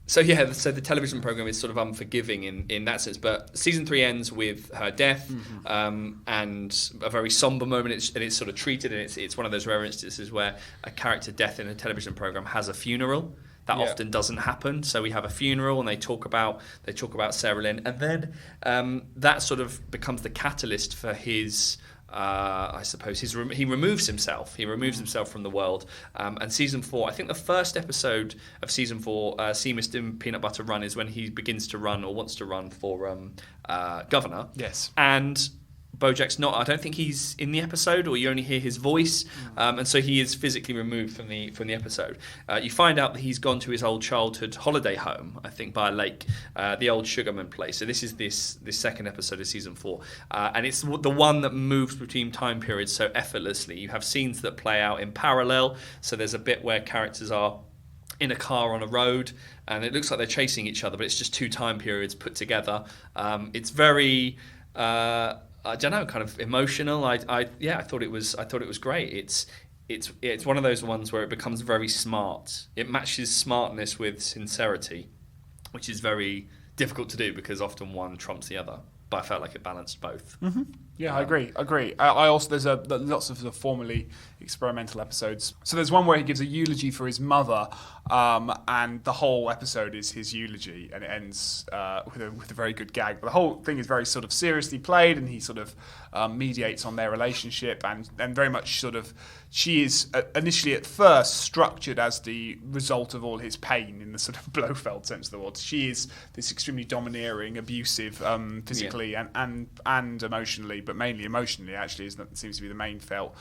So the television program is sort of unforgiving in that sense. But season 3 ends with her death, and a very somber moment. It's sort of treated, and it's one of those rare instances where a character death in a television program has a funeral. That often doesn't happen. So we have a funeral, and they talk about Sarah Lynn, and then that sort of becomes the catalyst for his. I suppose he removes himself. He removes himself from the world. And season 4, I think the first episode of season 4, See Mr. Peanut Butter Run, is when he begins to run or wants to run for governor. Yes. And Bojack's not. I don't think he's in the episode, or you only hear his voice, and so he is physically removed from the episode. You find out that he's gone to his old childhood holiday home, I think, by a lake, the Old Sugarman Place. So this is this second episode of season 4, and it's the one that moves between time periods so effortlessly. You have scenes that play out in parallel. So there's a bit where characters are in a car on a road, and it looks like they're chasing each other, but it's just 2 time periods put together. It's very. I don't know, kind of emotional. I thought it was great. It's one of those ones where it becomes very smart. It matches smartness with sincerity, which is very difficult to do because often one trumps the other. But I felt like it balanced both. Mm-hmm. Yeah, I agree. I also there's lots of the formerly experimental episodes. So there's one where he gives a eulogy for his mother, and the whole episode is his eulogy, and it ends with a very good gag. But the whole thing is very sort of seriously played, and he sort of mediates on their relationship, and very much sort of she is initially at first structured as the result of all his pain in the sort of Blofeld sense of the word. She is this extremely domineering, abusive, physically and emotionally, but mainly emotionally actually seems to be the main felt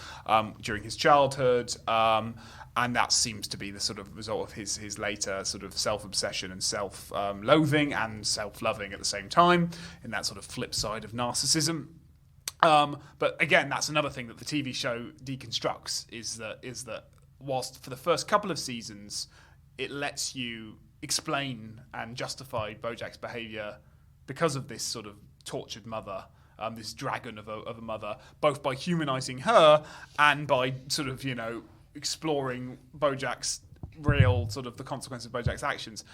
during his childhood, and that seems to be the sort of result of his later sort of self-obsession and self-loathing and self-loving at the same time, in that sort of flip side of narcissism. But again, that's another thing that the TV show deconstructs, is that whilst for the first couple of seasons it lets you explain and justify Bojack's behaviour because of this sort of tortured mother, this dragon of a mother, both by humanising her and by sort of, exploring Bojack's real sort of the consequences of Bojack's actions.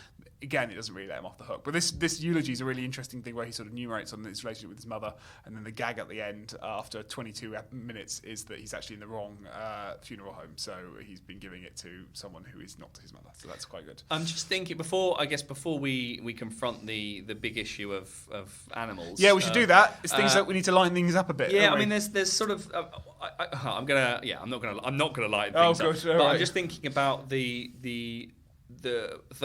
Again, it doesn't really let him off the hook. But this eulogy is a really interesting thing where he sort of enumerates on his relationship with his mother, and then the gag at the end after 22 minutes is that he's actually in the wrong funeral home. So he's been giving it to someone who is not his mother. So that's quite good. I'm just thinking before we confront the big issue of animals. Yeah, we should do that. It's things that we need to line things up a bit. Yeah, I mean, there's sort of I'm not gonna line things up. But I'm just thinking about the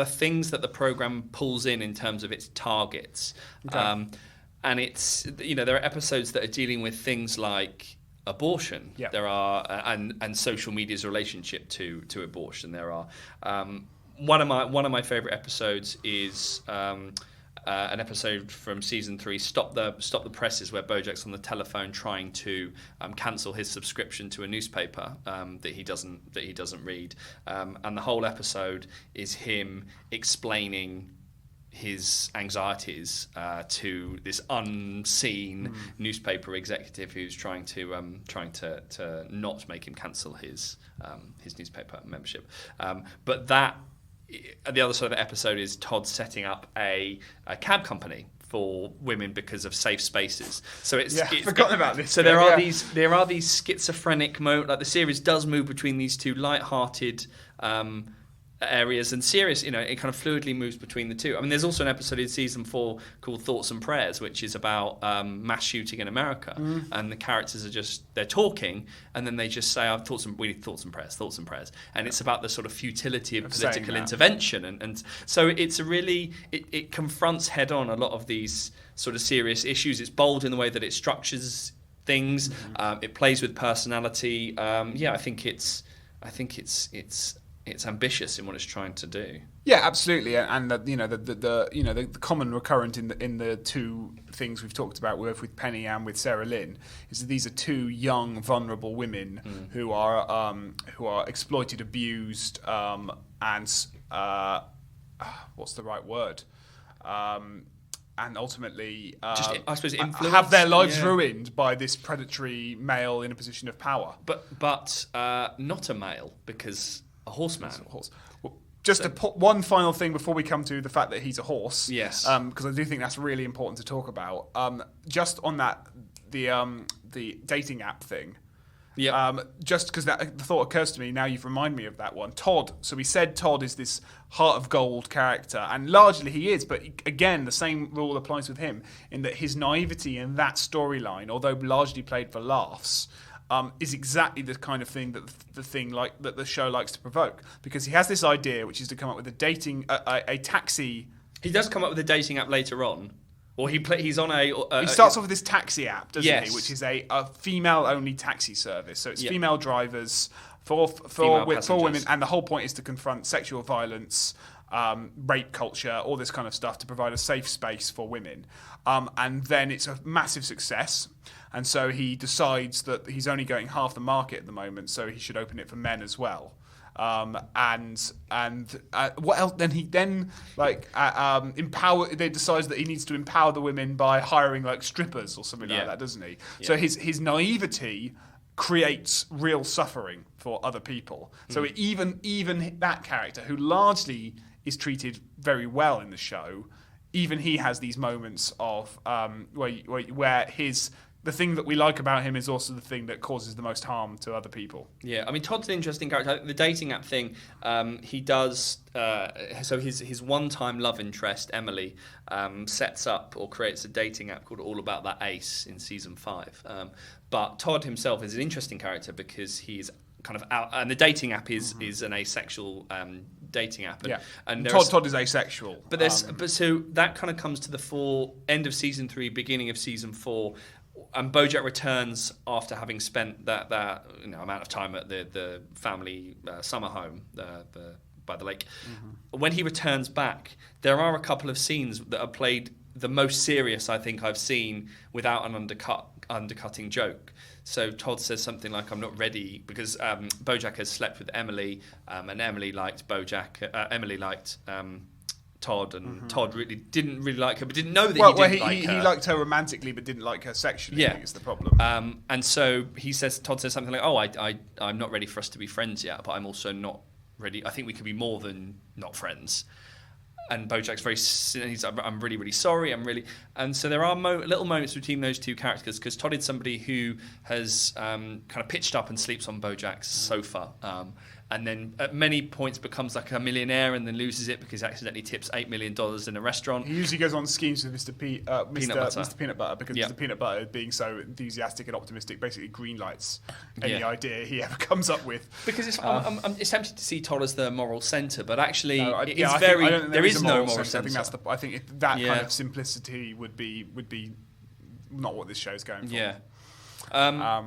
things that the program pulls in terms of its targets, and it's there are episodes that are dealing with things like abortion. Yeah. There are and social media's relationship to abortion. There are one of my favorite episodes is an episode from season 3, Stop the Presses, where Bojack's on the telephone trying to cancel his subscription to a newspaper that he doesn't read, and the whole episode is him explaining his anxieties to this unseen newspaper executive who's trying to not make him cancel his newspaper membership, but that. The other side of the episode is Todd setting up a cab company for women because of safe spaces. So it's forgotten about this. So there are these schizophrenic like the series does move between these two light-hearted areas and serious. It kind of fluidly moves between the two. I mean, there's also an episode in season 4 called Thoughts and Prayers, which is about mass shooting in America, and the characters are they're talking, and then they just say, we need thoughts and prayers, and it's about the sort of futility of political intervention, and so it's it confronts head on a lot of these sort of serious issues. It's bold in the way that it structures things. It plays with personality. I think it's ambitious in what it's trying to do. Yeah, absolutely, and the common recurrent in the two things we've talked about with Penny and with Sarah Lynn is that these are two young, vulnerable women who are exploited, abused, and what's the right word? And ultimately, I suppose have their lives ruined by this predatory male in a position of power. But not a male, because a horseman. Well, just to put one final thing before we come to the fact that he's a horse. Yes. Because I do think that's really important to talk about. Just on that, the dating app thing. Yeah. Just because the thought occurs to me now, you've reminded me of that one. Todd. So we said Todd is this heart of gold character, and largely he is. But again, the same rule applies with him in that his naivety in that storyline, although largely played for laughs, is exactly the kind of thing that that the show likes to provoke, because he has this idea, which is to come up with a taxi. He does come up with a dating app later on, or he's on he starts off with this taxi app, doesn't he? Which is a female-only taxi service. So it's female drivers for women, and the whole point is to confront sexual violence, rape culture, all this kind of stuff, to provide a safe space for women. And then it's a massive success. And so he decides that he's only going half the market at the moment, so he should open it for men as well. And what else? Then he empower. They decides that he needs to empower the women by hiring like strippers or something like that, doesn't he? Yeah. So his naivety creates real suffering for other people. So even that character, who largely is treated very well in the show, even he has these moments of where his the thing that we like about him is also the thing that causes the most harm to other people. Yeah, I mean, Todd's an interesting character. The dating app thing, he does. So his one-time love interest, Emily, sets up or creates a dating app called All About That Ace in season 5. But Todd himself is an interesting character because he's kind of out, and the dating app is an asexual dating app. And Todd is asexual. But so that kind of comes to the end of season 3, beginning of season 4. And Bojack returns after having spent that amount of time at the family summer home by the lake. When he returns back, there are a couple of scenes that are played the most serious I think I've seen without an undercutting joke. So Todd says something like, "I'm not ready," because Bojack has slept with Emily, and Emily liked Bojack. Emily liked Todd, and Todd didn't really like her, but didn't know that he didn't like her. He liked her romantically, but didn't like her sexually. Yeah. I think is the problem. And so Todd says something like, "Oh, I'm not ready for us to be friends yet, but I'm also not ready. I think we could be more than not friends." And Bojack's I'm really, really sorry. And so there are little moments between those two characters because Todd is somebody who has kind of pitched up and sleeps on Bojack's sofa. And then at many points becomes like a millionaire and then loses it because he accidentally tips $8 million in a restaurant. He usually goes on schemes with Mr. Peanut Butter because Mr. Peanut Butter, being so enthusiastic and optimistic, basically greenlights any idea he ever comes up with. Because it's tempted to see Todd as the moral centre, but actually there is no moral centre. I think that kind of simplicity would be not what this show's going for. Yeah.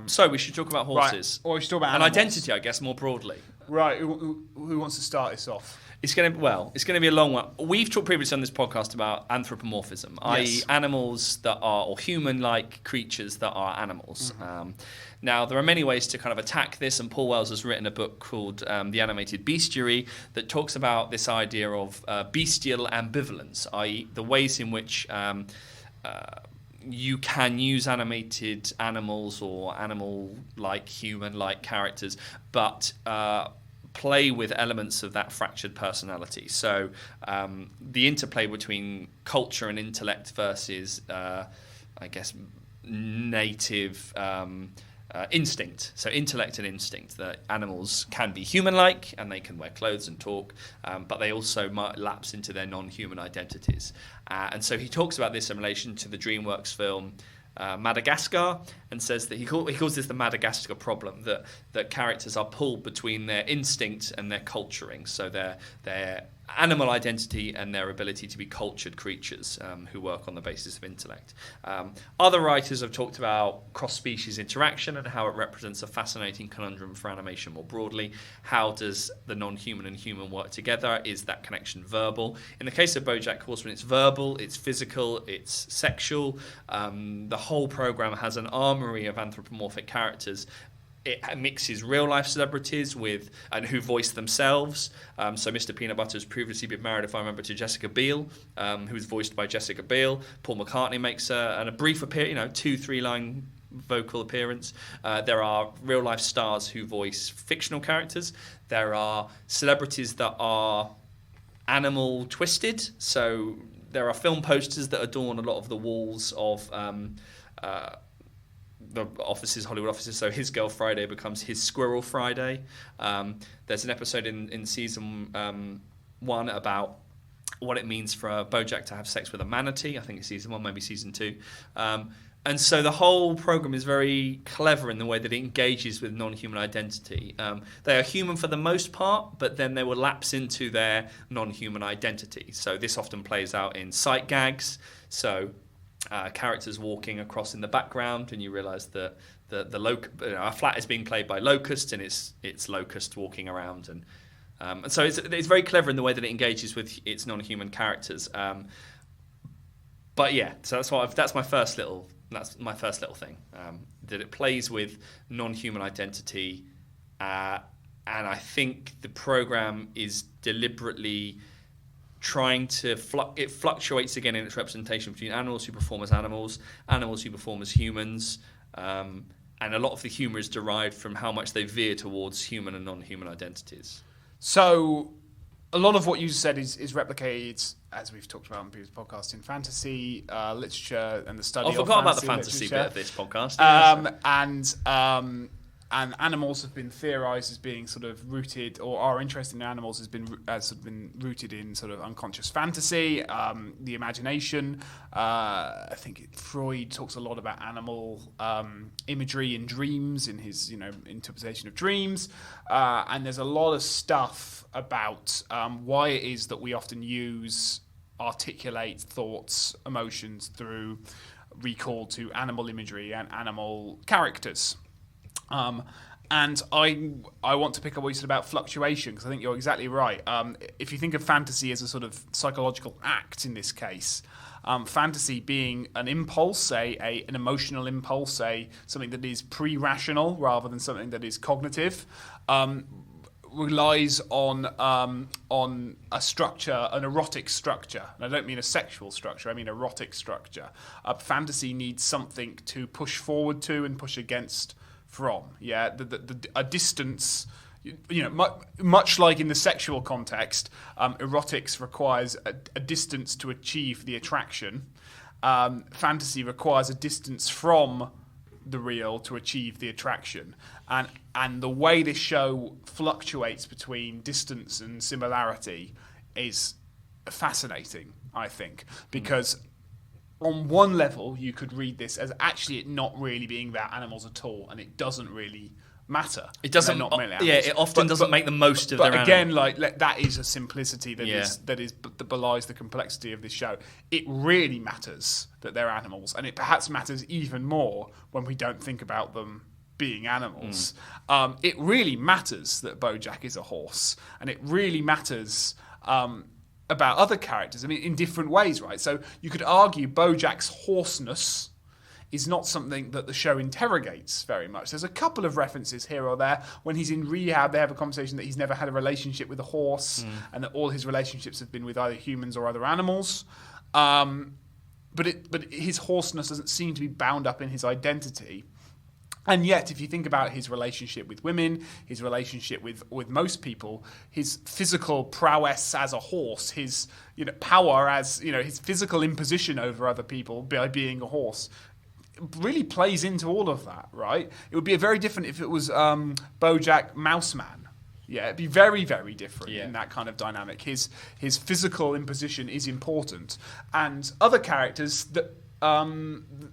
So we should talk about horses. Right. Or we should talk about and animals. identity, I guess, more broadly. Right. Who wants to start this off? It's going to be a long one. We've talked previously on this podcast about anthropomorphism, i.e. animals that are, or human-like creatures that are animals. Now, there are many ways to kind of attack this, and Paul Wells has written a book called The Animated Bestiary that talks about this idea of bestial ambivalence, i.e. the ways in which you can use animated animals or animal-like, human-like characters, but play with elements of that fractured personality. So the interplay between culture and intellect versus, I guess, native instinct. So intellect and instinct, that animals can be human-like and they can wear clothes and talk, but they also might lapse into their non-human identities. And so he talks about this in relation to the DreamWorks film Madagascar, and says that he calls this the Madagascar problem, that characters are pulled between their instinct and their culturing, so their animal identity and their ability to be cultured creatures who work on the basis of intellect. Other writers have talked about cross-species interaction and how it represents a fascinating conundrum for animation more broadly. How does the non-human and human work together? Is that connection verbal? In the case of Bojack Horseman, it's verbal, it's physical, it's sexual. The whole program has an armory of anthropomorphic characters. It mixes real-life celebrities with who voice themselves. So Mr. Peanut Butter has previously been married, if I remember, to Jessica Biel, who is voiced by Jessica Biel. Paul McCartney makes a brief appearance, 2-3 line vocal appearance. There are real-life stars who voice fictional characters. There are celebrities that are animal twisted. So there are film posters that adorn a lot of the walls of the offices, Hollywood offices. So His Girl Friday becomes His Squirrel Friday. There's an episode in season 1 about what it means for Bojack to have sex with a manatee. I think it's season 1, maybe season 2. And so the whole program is very clever in the way that it engages with non-human identity. They are human for the most part, but then they will lapse into their non-human identity. So this often plays out in sight gags. So characters walking across in the background, and you realise that a flat is being played by Locust, and it's Locust walking around, and so it's very clever in the way that it engages with its non-human characters. But yeah, so that's my first little thing, that it plays with non-human identity, and I think the program is deliberately trying to it fluctuates again in its representation between animals who perform as animals who perform as humans, and a lot of the humour is derived from how much they veer towards human and non-human identities. So a lot of what you said is replicated as we've talked about on previous podcasts, in fantasy literature and the study I of forgot about the fantasy literature. bit of this podcast. And animals have been theorised as being sort of rooted, or our interest in animals has been rooted in sort of unconscious fantasy, the imagination. I think Freud talks a lot about animal imagery in dreams, in his interpretation of dreams, and there's a lot of stuff about why it is that we often articulate thoughts, emotions through recall to animal imagery and animal characters. And I want to pick up what you said about fluctuation, because I think you're exactly right. If you think of fantasy as a sort of psychological act in this case, fantasy being an impulse, say an emotional impulse, say something that is pre-rational rather than something that is cognitive, relies on a structure, an erotic structure. And I don't mean a sexual structure, I mean erotic structure. Fantasy needs something to push forward to and push against from, a distance, much like in the sexual context, erotics requires a distance to achieve the attraction. Fantasy requires a distance from the real to achieve the attraction, and the way this show fluctuates between distance and similarity is fascinating, I think, because on one level, you could read this as actually it not really being about animals at all, and it doesn't really matter. It doesn't. Not really It often doesn't make the most of but their again, animal. that is a simplicity that belies the complexity of this show. It really matters that they're animals, and it perhaps matters even more when we don't think about them being animals. It really matters that Bojack is a horse, and it really matters about other characters, in different ways, right? So you could argue Bojack's hoarseness is not something that the show interrogates very much. There's a couple of references here or there. When he's in rehab, they have a conversation that he's never had a relationship with a horse, and that all his relationships have been with either humans or other animals. But his hoarseness doesn't seem to be bound up in his identity. And yet, if you think about his relationship with women, his relationship with most people, his physical prowess as a horse, his power as his physical imposition over other people by being a horse, really plays into all of that, right? It would be very different if it was Bojack Mouseman. Yeah, it'd be very, very different in that kind of dynamic. His physical imposition is important, and other characters that.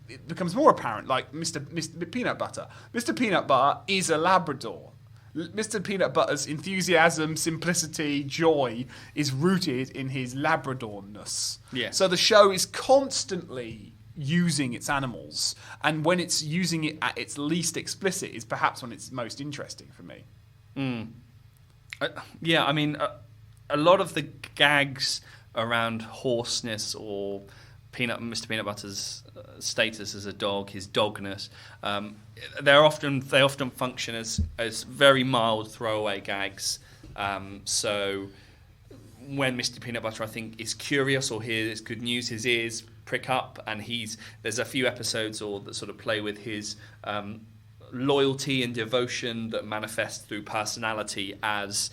It becomes more apparent, like Mr. Peanut Butter. Mr. Peanut Butter is a Labrador. Mr. Peanut Butter's enthusiasm, simplicity, joy is rooted in his Labradorness. Yeah. So the show is constantly using its animals, and when it's using it at its least explicit is perhaps when it's most interesting for me. A lot of the gags around hoarseness or Mr. Peanut Butter's status as a dog, his dogness, they often function as very mild throwaway gags. So when Mr. Peanut Butter, I think, is curious or hears good news, his ears prick up, and there's a few episodes that sort of play with his loyalty and devotion that manifests through personality as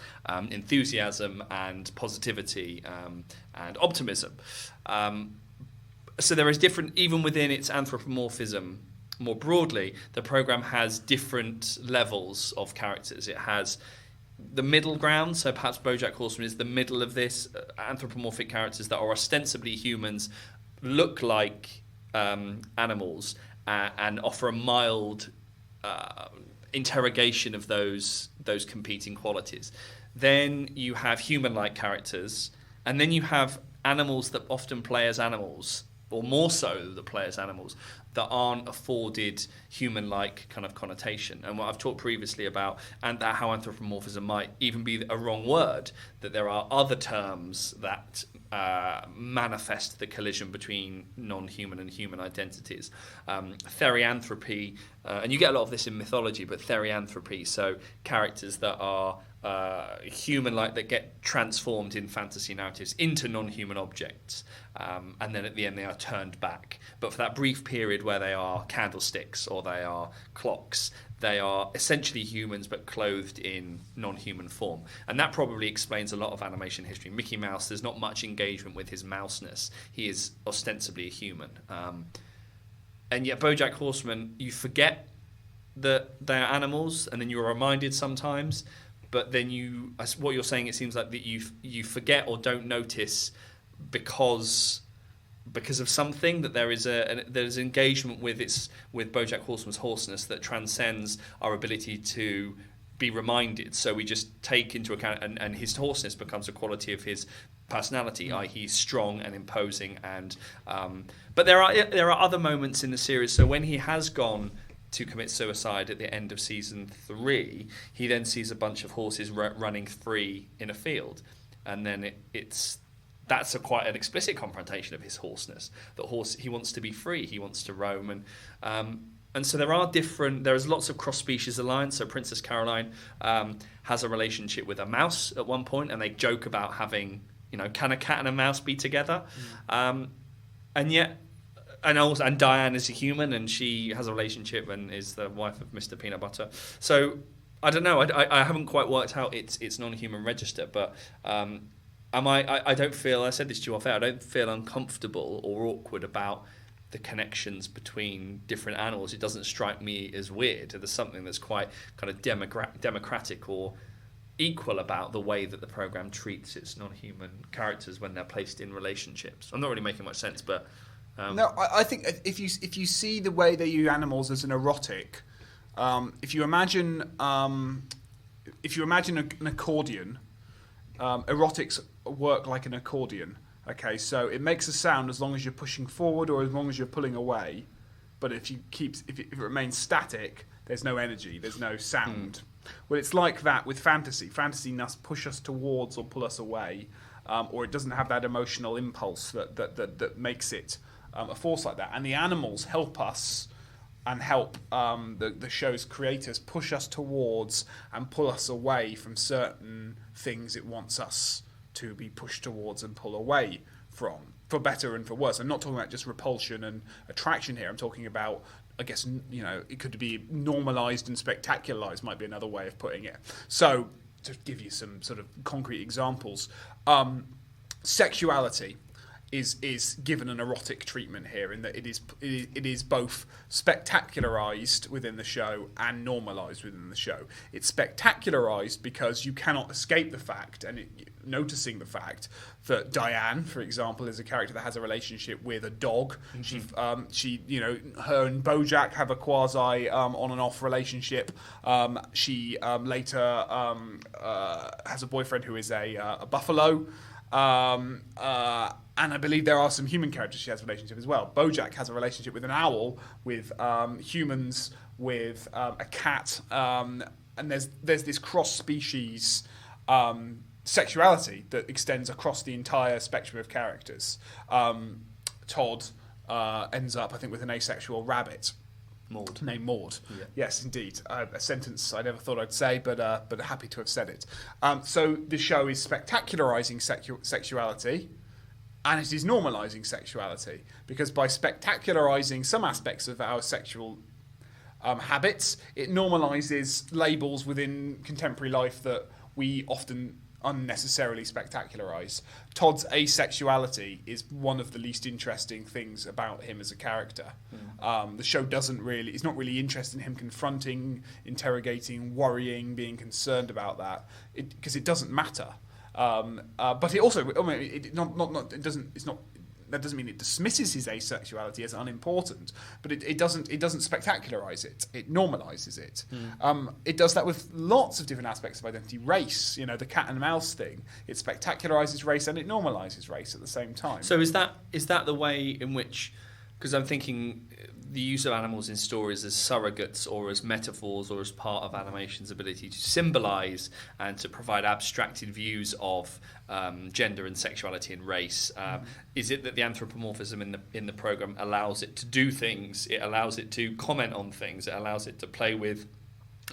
enthusiasm and positivity and optimism. So there is different, even within its anthropomorphism, more broadly, the program has different levels of characters. It has the middle ground, so perhaps Bojack Horseman is the middle of this. Anthropomorphic characters that are ostensibly humans look like animals and offer a mild interrogation of those competing qualities. Then you have human-like characters, and then you have animals that often play as animals, or more so that play as animals, that aren't afforded human-like kind of connotation. And what I've talked previously about, and that how anthropomorphism might even be a wrong word, that there are other terms that manifest the collision between non-human and human identities. Therianthropy, and you get a lot of this in mythology, but therianthropy, so characters that are human-like, that get transformed in fantasy narratives into non-human objects, and then at the end they are turned back. But for that brief period where they are candlesticks or they are clocks, they are essentially humans but clothed in non-human form. And that probably explains a lot of animation history. Mickey Mouse, there's not much engagement with his mouseness. He is ostensibly a human. And yet Bojack Horseman, you forget that they're animals, and then you're reminded sometimes, but then what you're saying, it seems like that you forget or don't notice because of something, that there's engagement with Bojack Horseman's hoarseness that transcends our ability to be reminded. So we just take into account, and his hoarseness becomes a quality of his personality, i.e. he's strong and imposing. And but there are other moments in the series. So when he has gone to commit suicide at the end of season 3, he then sees a bunch of horses running free in a field, and then that's quite an explicit confrontation of his hoarseness. He wants to be free, he wants to roam, and so there's lots of cross-species alliance. So Princess Caroline has a relationship with a mouse at one point, and they joke about having, can a cat and a mouse be together? And yet, and Diane is a human, and she has a relationship and is the wife of Mr. Peanut Butter. So I don't know. I haven't quite worked out its non-human register, but I don't feel. I said this to you off air. I don't feel uncomfortable or awkward about the connections between different animals. It doesn't strike me as weird. There's something that's quite kind of democratic or equal about the way that the program treats its non-human characters when they're placed in relationships. I'm not really making much sense, but. No, I think if you see the way they use animals as an erotic, if you imagine an accordion, erotics work like an accordion. Okay, so it makes a sound as long as you're pushing forward or as long as you're pulling away, but if it remains static, there's no energy, there's no sound. Well, it's like that with fantasy. Fantasy must push us towards or pull us away, or it doesn't have that emotional impulse that makes it a force like that. And the animals help us and help the show's creators push us towards and pull us away from certain things it wants us to be pushed towards and pull away from, for better and for worse. I'm not talking about just repulsion and attraction here. I'm talking about, I guess, it could be normalised and spectacularised, might be another way of putting it. So, to give you some sort of concrete examples, sexuality is given an erotic treatment here, in that it is both spectacularized within the show and normalized within the show. It's spectacularized because you cannot escape the fact, noticing the fact that Diane, for example, is a character that has a relationship with a dog. Mm-hmm. She her and Bojack have a quasi on and off relationship. She later has a boyfriend who is a buffalo. And I believe there are some human characters she has a relationship as well. Bojack has a relationship with an owl, with humans, with a cat, and there's this cross-species sexuality that extends across the entire spectrum of characters. Todd ends up, I think, with an asexual rabbit. Maud. Named Maud. Yeah. Yes, indeed. A sentence I never thought I'd say, but happy to have said it. So the show is spectacularising sexuality, and it is normalising sexuality, because by spectacularising some aspects of our sexual habits, it normalises labels within contemporary life that we often unnecessarily spectacularise. Todd's asexuality is one of the least interesting things about him as a character. The show it's not really interested in him confronting, interrogating, worrying, being concerned about that, because it doesn't matter. But it also, that doesn't mean it dismisses his asexuality as unimportant, but it doesn't spectacularize it. It normalizes it. It does that with lots of different aspects of identity. Race, the cat and mouse thing. It spectacularizes race and it normalizes race at the same time. So is that the way in which? Because I'm thinking the use of animals in stories as surrogates or as metaphors or as part of animation's ability to symbolize and to provide abstracted views of gender and sexuality and race. Is it that the anthropomorphism in the program allows it to do things? It allows it to comment on things. It allows it to play with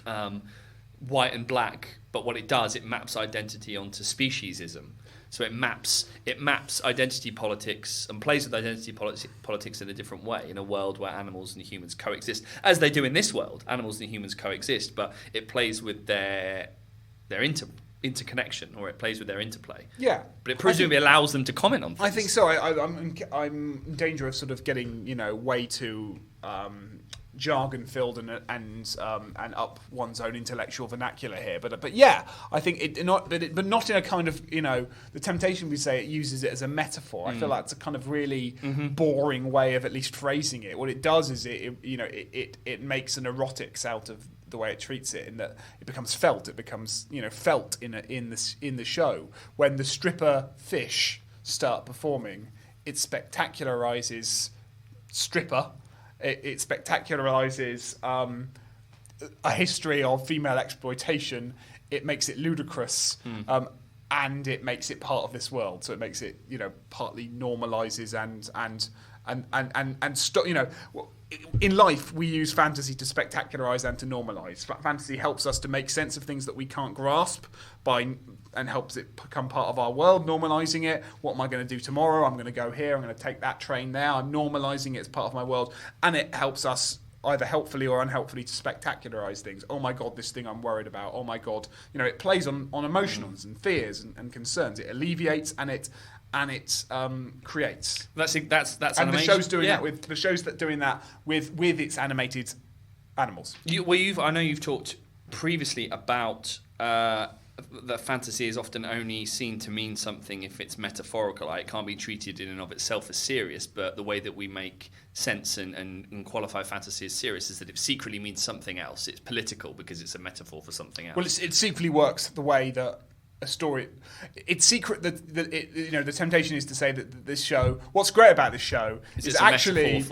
white and black. But what it does, it maps identity onto speciesism. So it maps identity politics and plays with identity politics in a different way in a world where animals and humans coexist, as they do in this world. Animals and humans coexist, but it plays with their interconnection, or it plays with their interplay. Yeah, but it presumably allows them to comment on things. I think so. I'm in danger of sort of getting way too jargon filled and up one's own intellectual vernacular here. But yeah, I think but not in a kind of the temptation we say it uses it as a metaphor. I feel like it's a kind of really boring way of at least phrasing it. What it does is it makes an erotics out of the way it treats it, in that it becomes felt. It becomes felt in the show when the stripper fish start performing. It spectacularizes stripper. It spectacularizes a history of female exploitation. It makes it ludicrous, and it makes it part of this world. So it makes it partly normalizes and in life, we use fantasy to spectacularize and to normalize. Fantasy helps us to make sense of things that we can't grasp and helps it become part of our world, normalizing it. What am I going to do tomorrow? I'm going to go here. I'm going to take that train there. I'm normalizing it as part of my world. And it helps us either helpfully or unhelpfully to spectacularize things. Oh my God, this thing I'm worried about. Oh my God. it plays on emotions and fears and concerns. It alleviates and it creates. That's and animation. the show's doing that with its animated animals. I know you've talked previously about that fantasy is often only seen to mean something if it's metaphorical. It can't be treated in and of itself as serious, but the way that we make sense and qualify fantasy as serious is that it secretly means something else. It's political because it's a metaphor for something else. Well, it secretly works the way that a story. It's secret that the temptation is to say that this show. What's great about this show is actually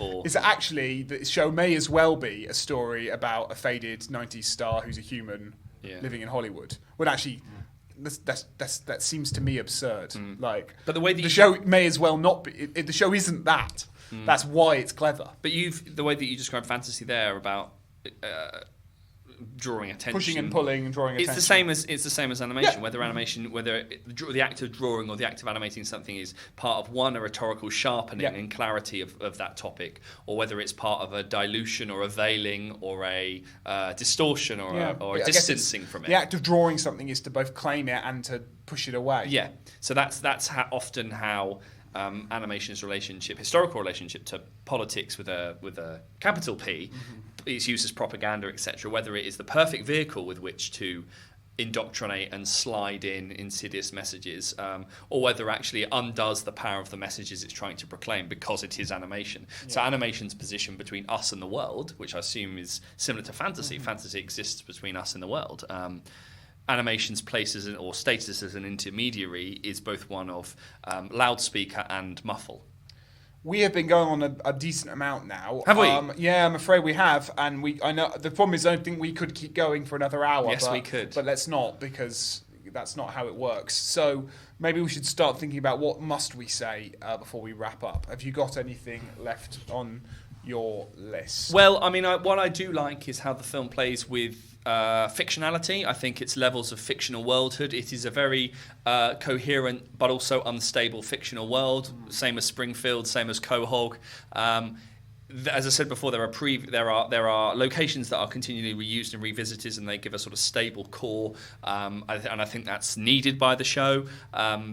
that this show may as well be a story about a faded '90s star who's a human living in Hollywood. When actually, that seems to me absurd. But the way that the show may as well not be. The show isn't that. That's why it's clever. But the way that you described fantasy there about drawing attention, pushing and pulling and drawing attention. It's the same as animation. Yeah. Whether the act of drawing or the act of animating something is part of a rhetorical sharpening and clarity of that topic, or whether it's part of a dilution or a veiling or a distortion or a distancing from it. The act of drawing something is to both claim it and to push it away. Yeah. So that's often how animation's historical relationship to politics with a capital P, is used as propaganda, etc. Whether it is the perfect vehicle with which to indoctrinate and slide in insidious messages, or whether actually it undoes the power of the messages it's trying to proclaim because it is animation. Yeah. So animation's position between us and the world, which I assume is similar to fantasy. Fantasy exists between us and the world. Animation's place or status as an intermediary is both one of loudspeaker and muffle. We have been going on a decent amount now. Have we? Yeah, I'm afraid we have. And I know the problem is I don't think we could keep going for another hour. Yes, we could. But let's not, because that's not how it works. So maybe we should start thinking about what must we say before we wrap up. Have you got anything left on your list? Well, I mean, what I do like is how the film plays with fictionality. I think it's levels of fictional worldhood. It is a very coherent but also unstable fictional world. Same as Springfield, same as Quahog. As I said before, there are locations that are continually reused and revisited, and they give a sort of stable core. And I think that's needed by the show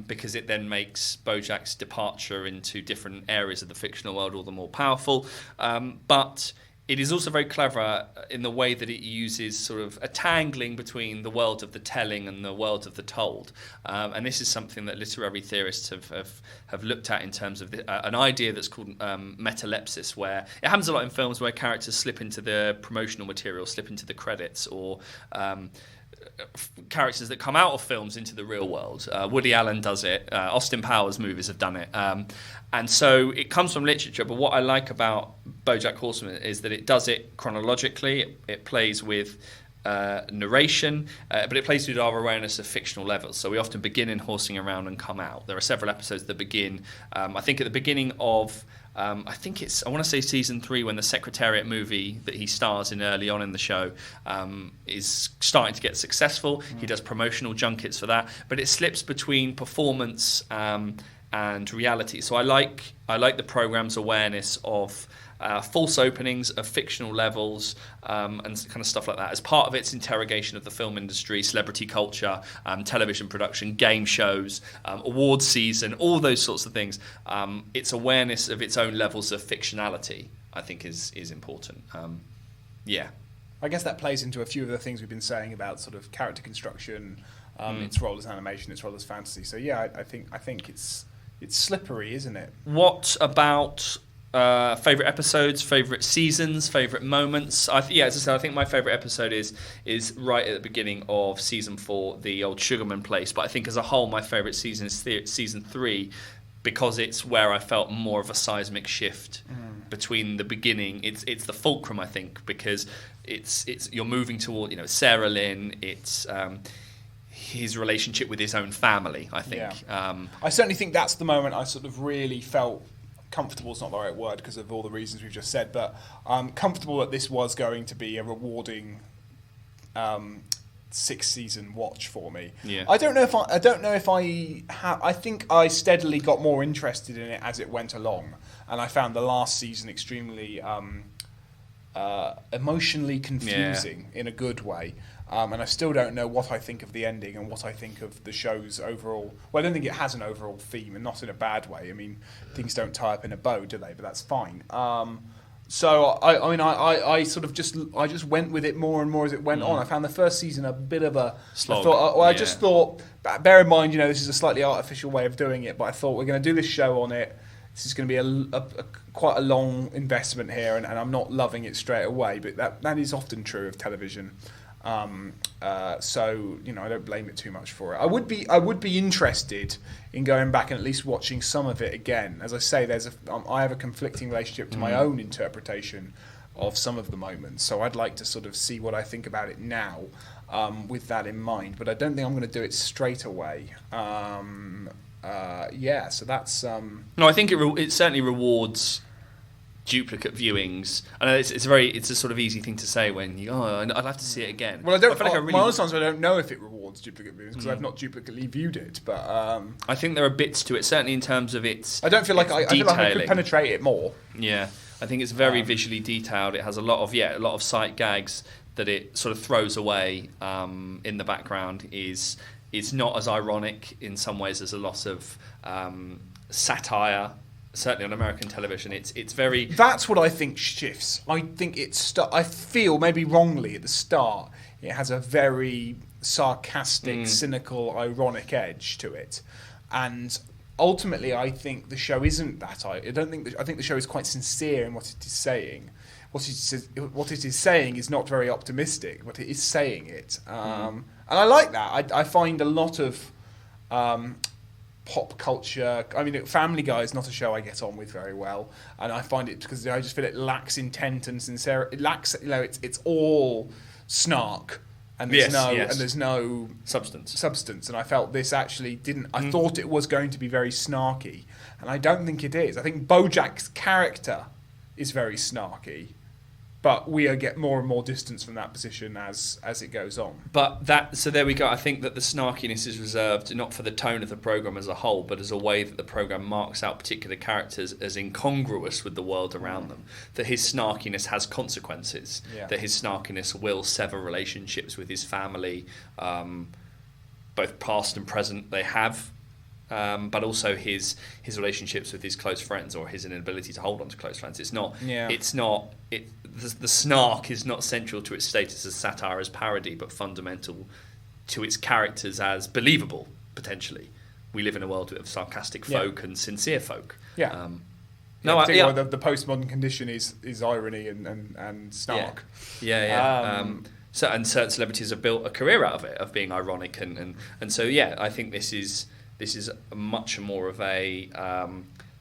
because it then makes Bojack's departure into different areas of the fictional world all the more powerful. But it is also very clever in the way that it uses sort of a tangling between the world of the telling and the world of the told. And this is something that literary theorists have looked at in terms of an idea that's called meta-ellipsis, where it happens a lot in films where characters slip into the promotional material, slip into the credits, or characters that come out of films into the real world. Woody Allen does it. Austin Powers movies have done it. And so it comes from literature, but what I like about Bojack Horseman is that it does it chronologically. It plays with narration, but it plays with our awareness of fictional levels. So we often begin in horsing around and come out. There are several episodes that begin, I think at the beginning of I think I want to say season 3, when the Secretariat movie that he stars in early on in the show is starting to get successful. He does promotional junkets for that, but it slips between performance and reality. So I like the program's awareness of false openings, of fictional levels, and kind of stuff like that, as part of its interrogation of the film industry, celebrity culture, television production, game shows, awards season, all those sorts of things. Its awareness of its own levels of fictionality, I think, is important. Yeah. I guess that plays into a few of the things we've been saying about sort of character construction, its role as animation, its role as fantasy. So yeah, I think it's slippery, isn't it? What about favourite episodes, favourite seasons, favourite moments? As I said, I think my favourite episode is right at the beginning of season 4, the old Sugarman place. But I think as a whole, my favourite season is season 3, because it's where I felt more of a seismic shift between the beginning. It's the fulcrum, I think, because it's you're moving toward Sarah Lynn. It's his relationship with his own family, I think. Yeah. I certainly think that's the moment I sort of really felt comfortable. It's not the right word because of all the reasons we've just said, but comfortable that this was going to be a rewarding 6-season watch for me. Yeah. I don't know if I think I steadily got more interested in it as it went along, and I found the last season extremely emotionally confusing in a good way. And I still don't know what I think of the ending and what I think of the show's overall. Well, I don't think it has an overall theme, and not in a bad way. I mean, things don't tie up in a bow, do they? But that's fine. So I sort of just went with it more and more as it went on. I found the first season a bit of a slog. I just thought, bear in mind, this is a slightly artificial way of doing it, but I thought we're going to do this show on it. This is going to be quite a long investment here, and I'm not loving it straight away. But that is often true of television. So I don't blame it too much for it. I would be interested in going back and at least watching some of it again. As I say, I have a conflicting relationship to my own interpretation of some of the moments. So I'd like to sort of see what I think about it now, with that in mind. But I don't think I'm going to do it straight away. So that's. No, I think it certainly rewards duplicate viewings. I know it's a sort of easy thing to say when I'd have to see it again. Well, I don't. My honest answer, I don't know if it rewards duplicate viewings because I've not duplicately viewed it. But I think there are bits to it, certainly in terms of its. I don't feel like I feel like I could penetrate it more. Yeah, I think it's very visually detailed. It has a lot of sight gags that it sort of throws away in the background. It's not as ironic in some ways. There's a lot of satire. Certainly on American television, it's very. That's what I think shifts. I think I feel maybe wrongly at the start. It has a very sarcastic, cynical, ironic edge to it, and ultimately, I think the show isn't that. I think the show is quite sincere in what it is saying. What it is saying is not very optimistic, but it is saying it, and I like that. I find a lot of. Pop culture. I mean, Family Guy is not a show I get on with very well, and I find it because I just feel it lacks intent and sincerity. It lacks, it's all snark, and there's no substance. And I felt this actually didn't. I thought it was going to be very snarky, and I don't think it is. I think Bojack's character is very snarky, but we get more and more distance from that position as it goes on. So there we go. I think that the snarkiness is reserved not for the tone of the programme as a whole, but as a way that the programme marks out particular characters as incongruous with the world around them. That his snarkiness has consequences. Yeah. That his snarkiness will sever relationships with his family, both past and present. They have. But also his relationships with his close friends, or his inability to hold on to close friends. The snark is not central to its status as satire, as parody, but fundamental to its characters as believable, potentially. We live in a world of sarcastic folk and sincere folk. Yeah. The postmodern condition is irony and snark. And certain celebrities have built a career out of it, of being ironic, and so I think this is much more of a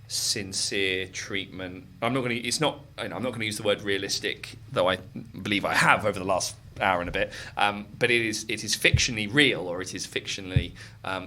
sincere treatment. I'm not going to use the word realistic, though I believe I have over the last hour and a bit. But it is fictionally real, or it is fictionally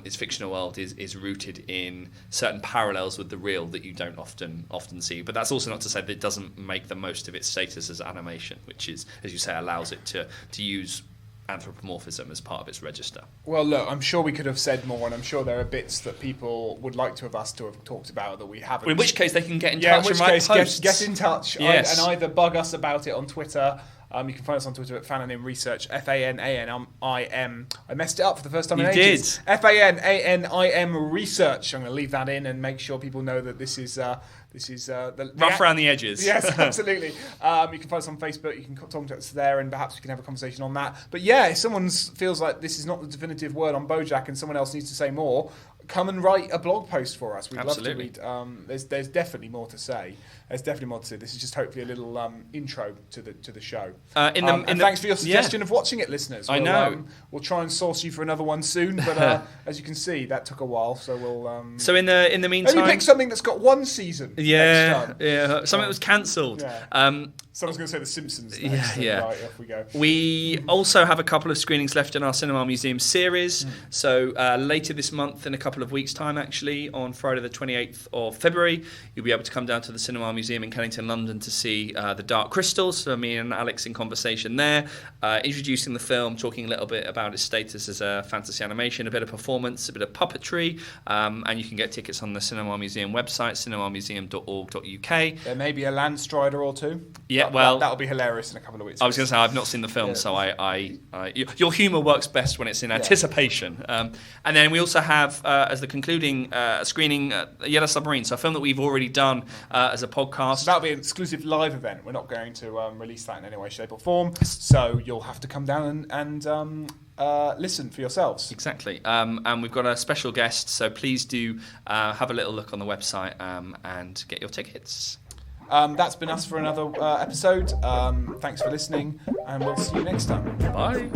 its fictional world is rooted in certain parallels with the real that you don't often see. But that's also not to say that it doesn't make the most of its status as animation, which is, as you say, allows it to use anthropomorphism as part of its register. Well, look, I'm sure we could have said more, and I'm sure there are bits that people would like to have us to have talked about that we haven't. In which case, they can get in Yeah, touch in which and write case, posts. get in touch Yes. and either bug us about it on Twitter. You can find us on Twitter at Fananim Research, FANANIM. I messed it up for the first time in You ages. did. FANANIM Research. I'm going to leave that in and make sure people know that this is the Rough around the edges. Yes, absolutely. You can find us on Facebook. You can contact us there, and perhaps we can have a conversation on that. But yeah, if someone feels like this is not the definitive word on Bojack, and someone else needs to say more, come and write a blog post for us. We'd Absolutely. love to read. There's definitely more to say. There's definitely more to say. This is just hopefully a little intro to the show. And thanks for your suggestion of watching it, listeners. I know. We'll try and source you for another one soon, but as you can see, that took a while. So we'll. So in the meantime, maybe pick something that's got one season. Next time. Something that was cancelled. Yeah. Someone's going to say The Simpsons next. Yeah. Right, off we go. We also have a couple of screenings left in our Cinema Museum series. So later this month, in a couple of weeks' time, actually, on Friday the 28th of February, you'll be able to come down to the Cinema Museum in Kennington, London, to see The Dark Crystals. So me and Alex in conversation there, introducing the film, talking a little bit about its status as a fantasy animation, a bit of performance, a bit of puppetry, and you can get tickets on the Cinema Museum website, cinemamuseum.org.uk. There may be a land strider or two. Yeah, that'll be hilarious in a couple of weeks. I was going to say I've not seen the film, so your humour works best when it's in anticipation. And then we also have as the concluding screening Yellow Submarine, so a film that we've already done as a podcast. So that'll be an exclusive live event. We're not going to release that in any way, shape, or form. So you'll have to come down and listen for yourselves. Exactly. And we've got a special guest, so please do have a little look on the website and get your tickets. That's been us for another episode. Thanks for listening, and we'll see you next time. Bye.